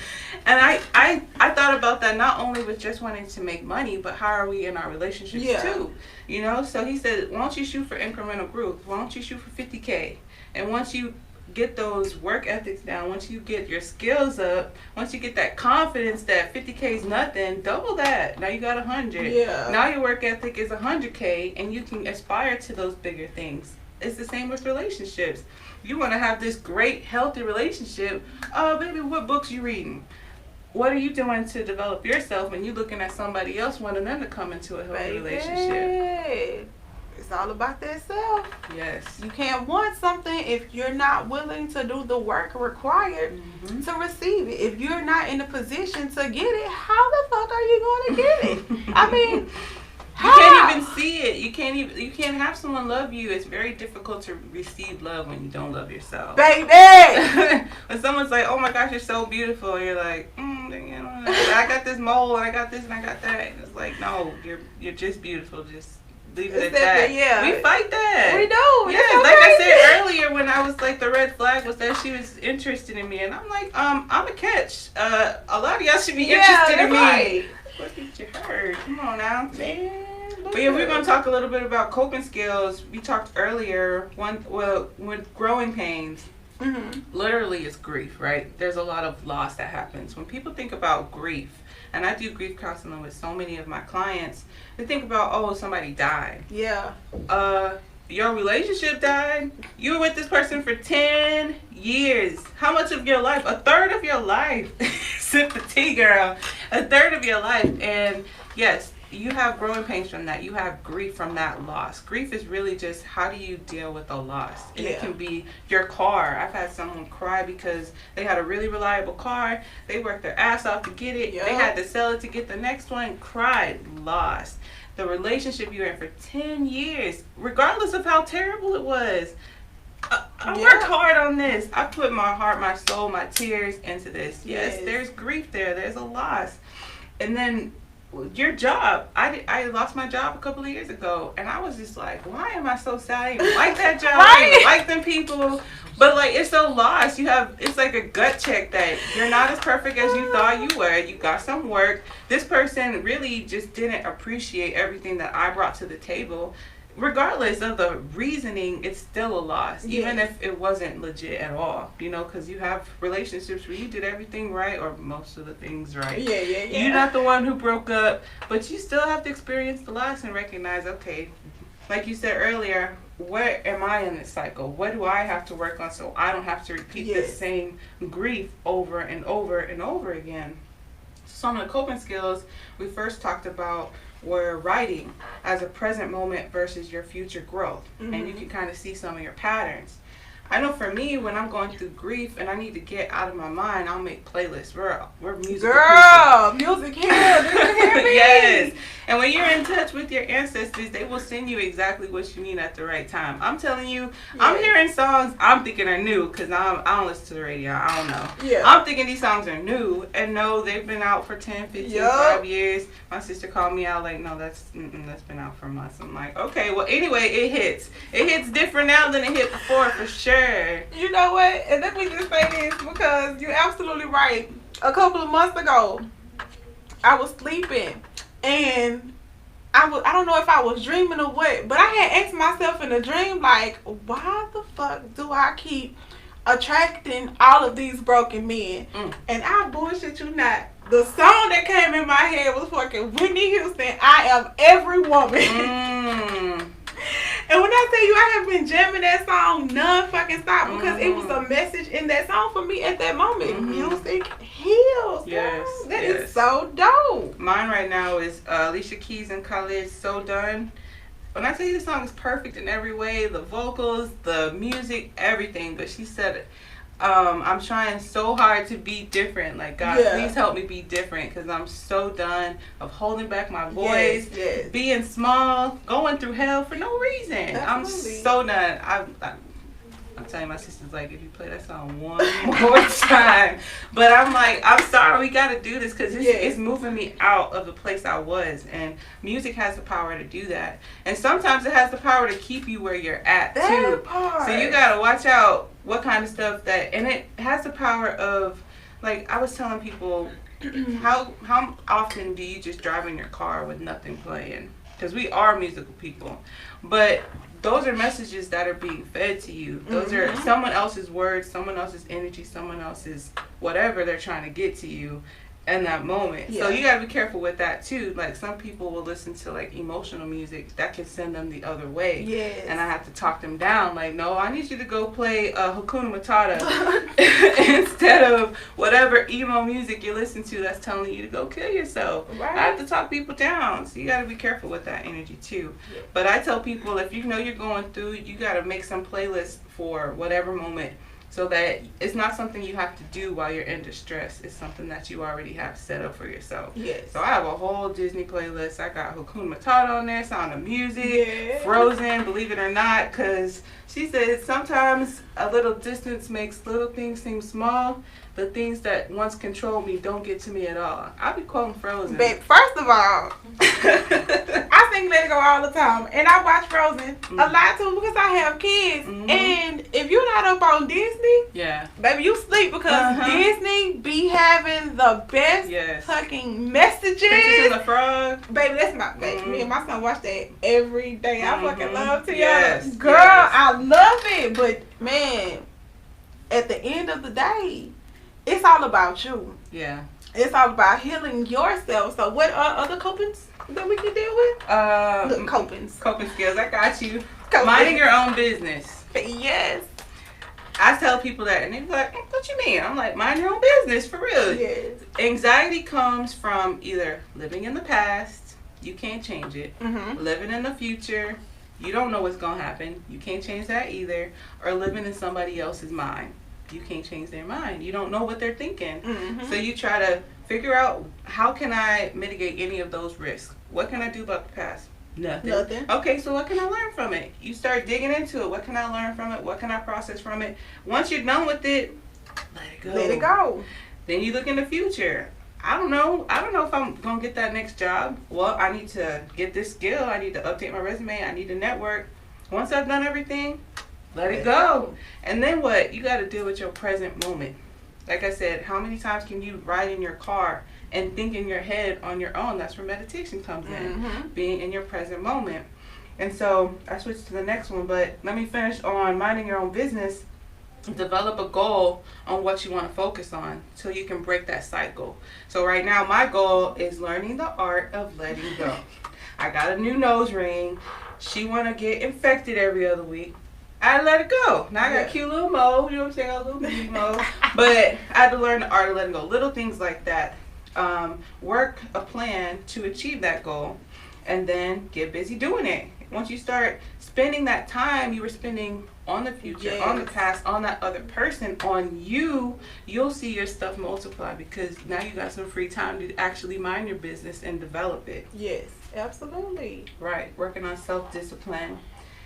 And I thought about that not only with just wanting to make money, but how are we in our relationships too? You know, so he said, why don't you shoot for incremental growth? Why don't you shoot for 50K? And once you get those work ethics down, once you get your skills up, once you get that confidence that 50K is nothing, double that. Now you got 100. Yeah. Now your work ethic is 100K, and you can aspire to those bigger things. It's the same with relationships. You want to have this great, healthy relationship. Oh, baby, what books you reading? What are you doing to develop yourself when you're looking at somebody else wanting them to come into a healthy relationship? It's all about that self. Yes. You can't want something if you're not willing to do the work required to receive it. If you're not in a position to get it, how the fuck are you going to get it? I mean, you can't even see it. You can't have someone love you. It's very difficult to receive love when you don't love yourself. Baby! When someone's like, oh my gosh, you're so beautiful, you're like, I got this mole and I got this and I got that. And it's like, no, you're just beautiful. Just leave it at that. Yeah. We fight that. We do. Yeah, like I said earlier, when I was like, the red flag was that she was interested in me, and I'm like, I'm a catch. A lot of y'all should be interested in me. What did you heard? Come on now, Man. But yeah, we're gonna talk a little bit about coping skills. We talked earlier. With growing pains, literally it's grief, right? There's a lot of loss that happens when people think about grief. And I do grief counseling with so many of my clients. They think about, oh, somebody died. Yeah. your relationship died. You were with this person for 10 years. How much of your life? A third of your life. Sip the tea, girl. A third of your life. And yes, you have growing pains from that. You have grief from that loss. Grief is really just how do you deal with a loss. And it can be your car. I've had someone cry because they had a really reliable car. They worked their ass off to get it. They had to sell it to get the next one. Cried. Lost. The relationship you were in for 10 years, regardless of how terrible it was. I worked hard on this. I put my heart, my soul, my tears into this. Yes, there's grief there. There's a loss. And then your job. I lost my job a couple of years ago, and I was just like, why am I so sad? I didn't like that job. I didn't like them people. But like, it's a loss. It's like a gut check that you're not as perfect as you thought you were. You got some work. This person really just didn't appreciate everything that I brought to the table. Regardless of the reasoning, it's still a loss, even if it wasn't legit at all, you know, because you have relationships where you did everything right, or most of the things right. You're not the one who broke up, but you still have to experience the loss and recognize, okay, like you said earlier, where am I in this cycle? What do I have to work on so I don't have to repeat the same grief over and over and over again? Some of the coping skills we first talked about were writing as a present moment versus your future growth. And you can kind of see some of your patterns. I know for me, when I'm going through grief and I need to get out of my mind, I'll make playlists. We're musical people. Music here. Do you hear me? Yes. And when you're in touch with your ancestors, they will send you exactly what you need at the right time. I'm telling you, I'm hearing songs I'm thinking are new because I don't listen to the radio. I don't know. I'm thinking these songs are new, and no, they've been out for 10, 15, 5 years. My sister called me out like, no, that's been out for months. I'm like, okay, well, anyway, it hits. It hits different now than it hit before, for sure. You know what? And let me just say this, because you're absolutely right. A couple of months ago, I was sleeping, and I don't know if I was dreaming or what, but I had asked myself in a dream, like, why the fuck do I keep attracting all of these broken men? And I bullshit you not. The song that came in my head was fucking Whitney Houston, I Am Every Woman. And when I tell you I have been jamming that song non-fucking stop, because it was a message in that song for me at that moment. Music heals. Yes. That is so dope. Mine right now is Alicia Keys and Khalid, So Done. When I tell you the song is perfect in every way, the vocals, the music, everything. But she said, I'm trying so hard to be different. Like, God, please help me be different, because I'm so done of holding back my voice, being small, going through hell for no reason. I'm so done. I'm telling my sister's like, if you play that song one more time. But I'm like, I'm sorry, we got to do this, because it's moving me out of the place I was. And music has the power to do that. And sometimes it has the power to keep you where you're at, too. So you got to watch out what kind of stuff and it has the power of, like, I was telling people, how often do you just drive in your car with nothing playing? Because we are musical people. But those are messages that are being fed to you. Those are someone else's words, someone else's energy, someone else's whatever they're trying to get to you in that moment. So you gotta be careful with that too. Like, some people will listen to like emotional music that can send them the other way. And I have to talk them down. Like, no, I need you to go play Hakuna Matata instead of whatever emo music you listen to that's telling you to go kill yourself. I have to talk people down. So you gotta be careful with that energy too. But I tell people, if you know you're going through, you gotta make some playlists for whatever moment, so that it's not something you have to do while you're in distress. It's something that you already have set up for yourself. So I have a whole Disney playlist. I got Hakuna Matata on there, Sound of Music, Frozen, believe it or not, because she said sometimes a little distance makes little things seem small. The things that once controlled me don't get to me at all. I'll be quoting Frozen. Babe, first of all, I sing Let It Go all the time. And I watch Frozen a lot too, because I have kids. And if you're not up on Disney, baby, you sleep, because Disney be having the best fucking messages. Princess and the Frog. Baby, that's my baby. Me and my son watch that every day. I fucking love Tiana. Girl, I love it. But man, at the end of the day, it's all about you. It's all about healing yourself. So what are other copings that we can deal with? Coping skills. I got you. Minding your own business. Yes. I tell people that, and they're like, what you mean? I'm like, mind your own business, for real. Yes. Anxiety comes from either living in the past, you can't change it, Mm-hmm. living in the future, you don't know what's going to happen, you can't change that either, or living in somebody else's mind. You can't change their mind. You don't know what they're thinking. Mm-hmm. So you try to figure out, how can I mitigate any of those risks? What can I do about the past? Nothing. Okay, so what can I learn from it? You start digging into it. What can I learn from it? What can I process from it? Once you're done with it, let it go. Let it go. Then you look in the future. I don't know if I'm going to get that next job. Well, I need to get this skill. I need to update my resume. I need to network. Once I've done everything, let it go. And then what? You got to deal with your present moment. Like I said, how many times can you ride in your car and think in your head on your own? That's where meditation comes in. Mm-hmm. Being in your present moment. And so I switched to the next one, but let me finish on minding your own business. Develop a goal on what you want to focus on so you can break that cycle. So right now my goal is learning the art of letting go. I got a new nose ring. She want to get infected every other week. I let it go. Now I got a cute little mo, you know what I'm saying, a little baby mo. But I had to learn the art of letting go. Little things like that. Work a plan to achieve that goal and then get busy doing it. Once you start spending that time you were spending on the future, on the past, on that other person, on you, you'll see your stuff multiply because now you got some free time to actually mind your business and develop it. Yes, absolutely. Right, working on self-discipline.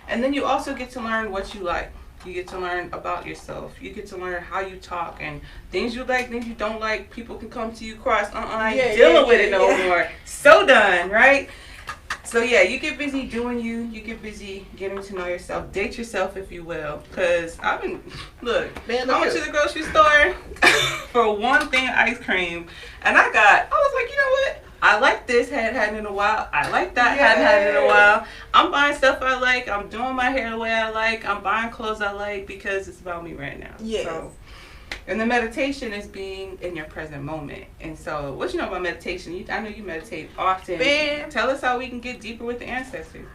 And then you also get to learn what you like. You get to learn about yourself. You get to learn how you talk and things you like, things you don't like. People can come to you cross. I ain't dealing with it no more. So done, right? So yeah, you get busy doing you. You get busy getting to know yourself. Date yourself, if you will. Because I've been, look, I went to the grocery store for one thing of ice cream. And I was like, you know what? I like this, hadn't had it in a while. I like that, hadn't had it in a while. I'm buying stuff I like. I'm doing my hair the way I like. I'm buying clothes I like because it's about me right now. Yes. So, and the meditation is being in your present moment. And so, what you know about meditation? I know you meditate often. Man. Tell us how we can get deeper with the ancestors.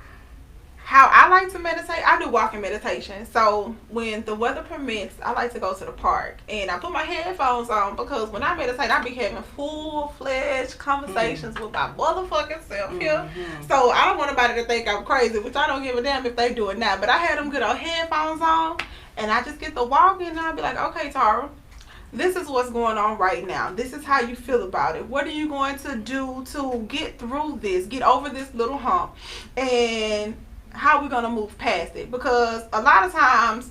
How I like to meditate, I do walking meditation. So when the weather permits, I like to go to the park and I put my headphones on because when I meditate, I be having full-fledged conversations with my motherfucking self here. So I don't want nobody to think I'm crazy, which I don't give a damn if they do it now. But I had them good old headphones on and I just get to walking and I'll be like, okay, Tara, this is what's going on right now. This is how you feel about it. What are you going to do to get through this, get over this little hump? And how we gonna move past it, because a lot of times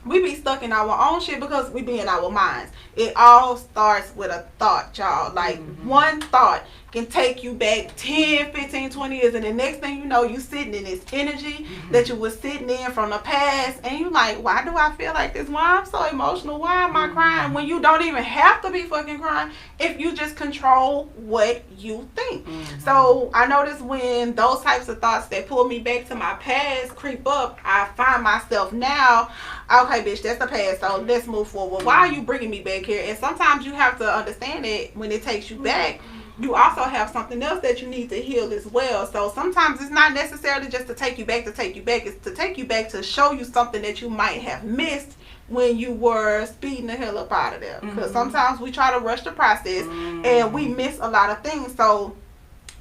we be stuck in our own shit because we be in our minds. It all starts with a thought, y'all. Like one thought can take you back 10, 15, 20 years and the next thing you know, you sitting in this energy that you was sitting in from the past and you like, why do I feel like this? Why I'm so emotional? Why am I crying? When you don't even have to be fucking crying if you just control what you think. So I notice when those types of thoughts that pull me back to my past creep up, I find myself now, okay, bitch, that's the past, so let's move forward. Why are you bringing me back here? And sometimes you have to understand that when it takes you back, you also have something else that you need to heal as well. So sometimes it's not necessarily just to take you back, it's to take you back to show you something that you might have missed when you were speeding the hell up out of there. Because sometimes we try to rush the process and we miss a lot of things. So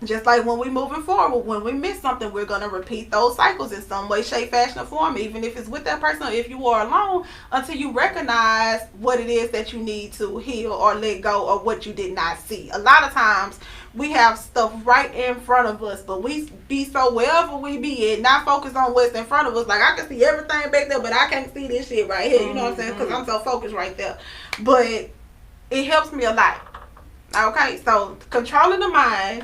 just like when we moving forward, when we miss something, we're going to repeat those cycles in some way, shape, fashion, or form, even if it's with that person or if you are alone, until you recognize what it is that you need to heal or let go of what you did not see. A lot of times we have stuff right in front of us, but we be so wherever we be at, not focused on what's in front of us. Like I can see everything back there, but I can't see this shit right here. You know what I'm saying? Because I'm so focused right there. But it helps me a lot. Okay, so controlling the mind.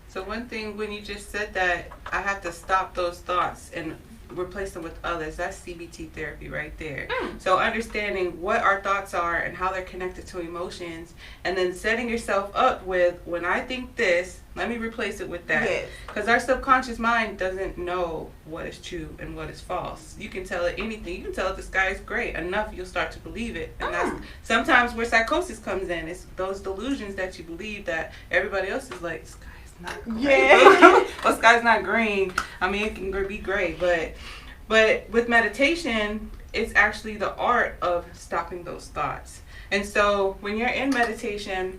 So one thing, when you just said that, I have to stop those thoughts and replace them with others. That's CBT therapy right there. So understanding what our thoughts are and how they're connected to emotions, and then setting yourself up with, when I think this, let me replace it with that. Yes. Because our subconscious mind doesn't know what is true and what is false. You can tell it anything. You can tell it the sky is gray enough, you'll start to believe it. And that's sometimes where psychosis comes in. It's those delusions that you believe that everybody else is like, not gray. Yeah. Well, sky's not green. I mean, it can be gray, but But with meditation, it's actually the art of stopping those thoughts. And so when you're in meditation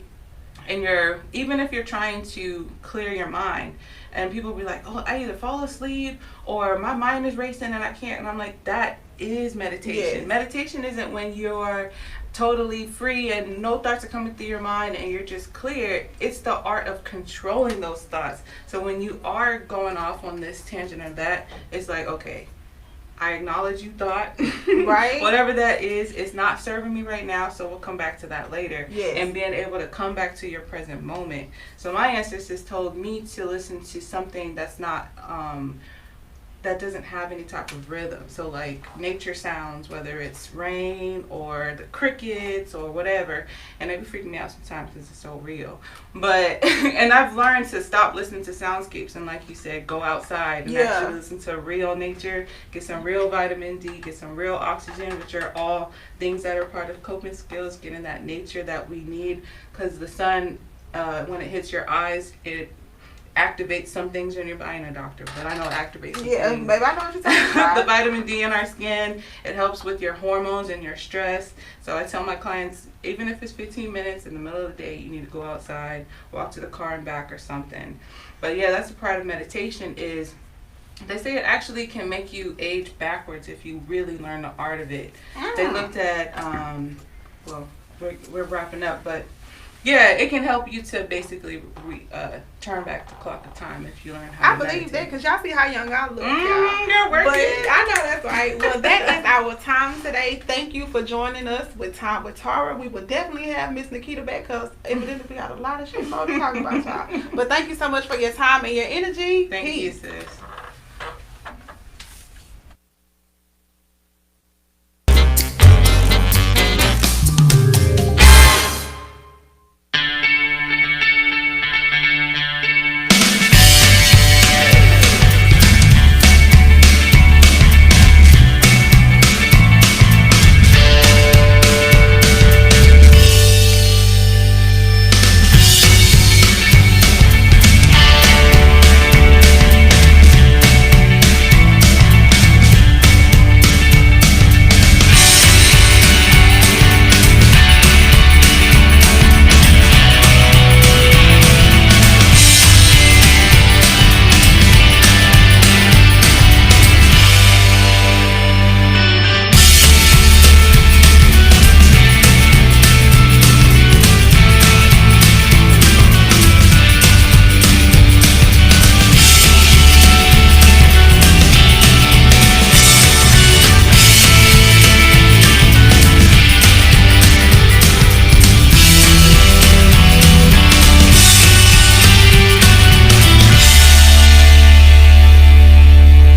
and even if you're trying to clear your mind, and people be like, oh, I either fall asleep or my mind is racing and I can't, and I'm like, that is meditation. Yes. Meditation isn't when you're totally free and no thoughts are coming through your mind and you're just clear. It's the art of controlling those thoughts. So when you are going off on this tangent or that, it's like, okay, I acknowledge you thought. Right. Whatever that is, it's not serving me right now, so we'll come back to that later. Yes. And being able to come back to your present moment. So my ancestors told me to listen to something that's not that doesn't have any type of rhythm. So like nature sounds, whether it's rain or the crickets or whatever. And they be freaking me out sometimes because it's so real. But, and I've learned to stop listening to soundscapes and, like you said, go outside and actually listen to real nature, get some real vitamin D, get some real oxygen, which are all things that are part of coping skills, getting that nature that we need. Because the sun, when it hits your eyes, it activates some things in your body. I'm a doctor, but I know it activates some Yeah, things. baby, I know what you're talking about. The vitamin D in our skin, it helps with your hormones and your stress. So I tell my clients, even if it's 15 minutes in the middle of the day, you need to go outside, walk to the car and back or something. But yeah, that's a part of meditation is they say it actually can make you age backwards if you really learn the art of it. They looked at, well, we're wrapping up, but yeah, it can help you to basically turn back the clock of time if you learn how I to believe meditate. that because y'all see how young I look, y'all. You're working. But I know that's right. Well, that is our time today. Thank you for joining us with Time with Tara. We will definitely have Miss Nikita back because evidently we got a lot of shit more to talk about, y'all. But thank you so much for your time and your energy. Thank you, Peace. sis.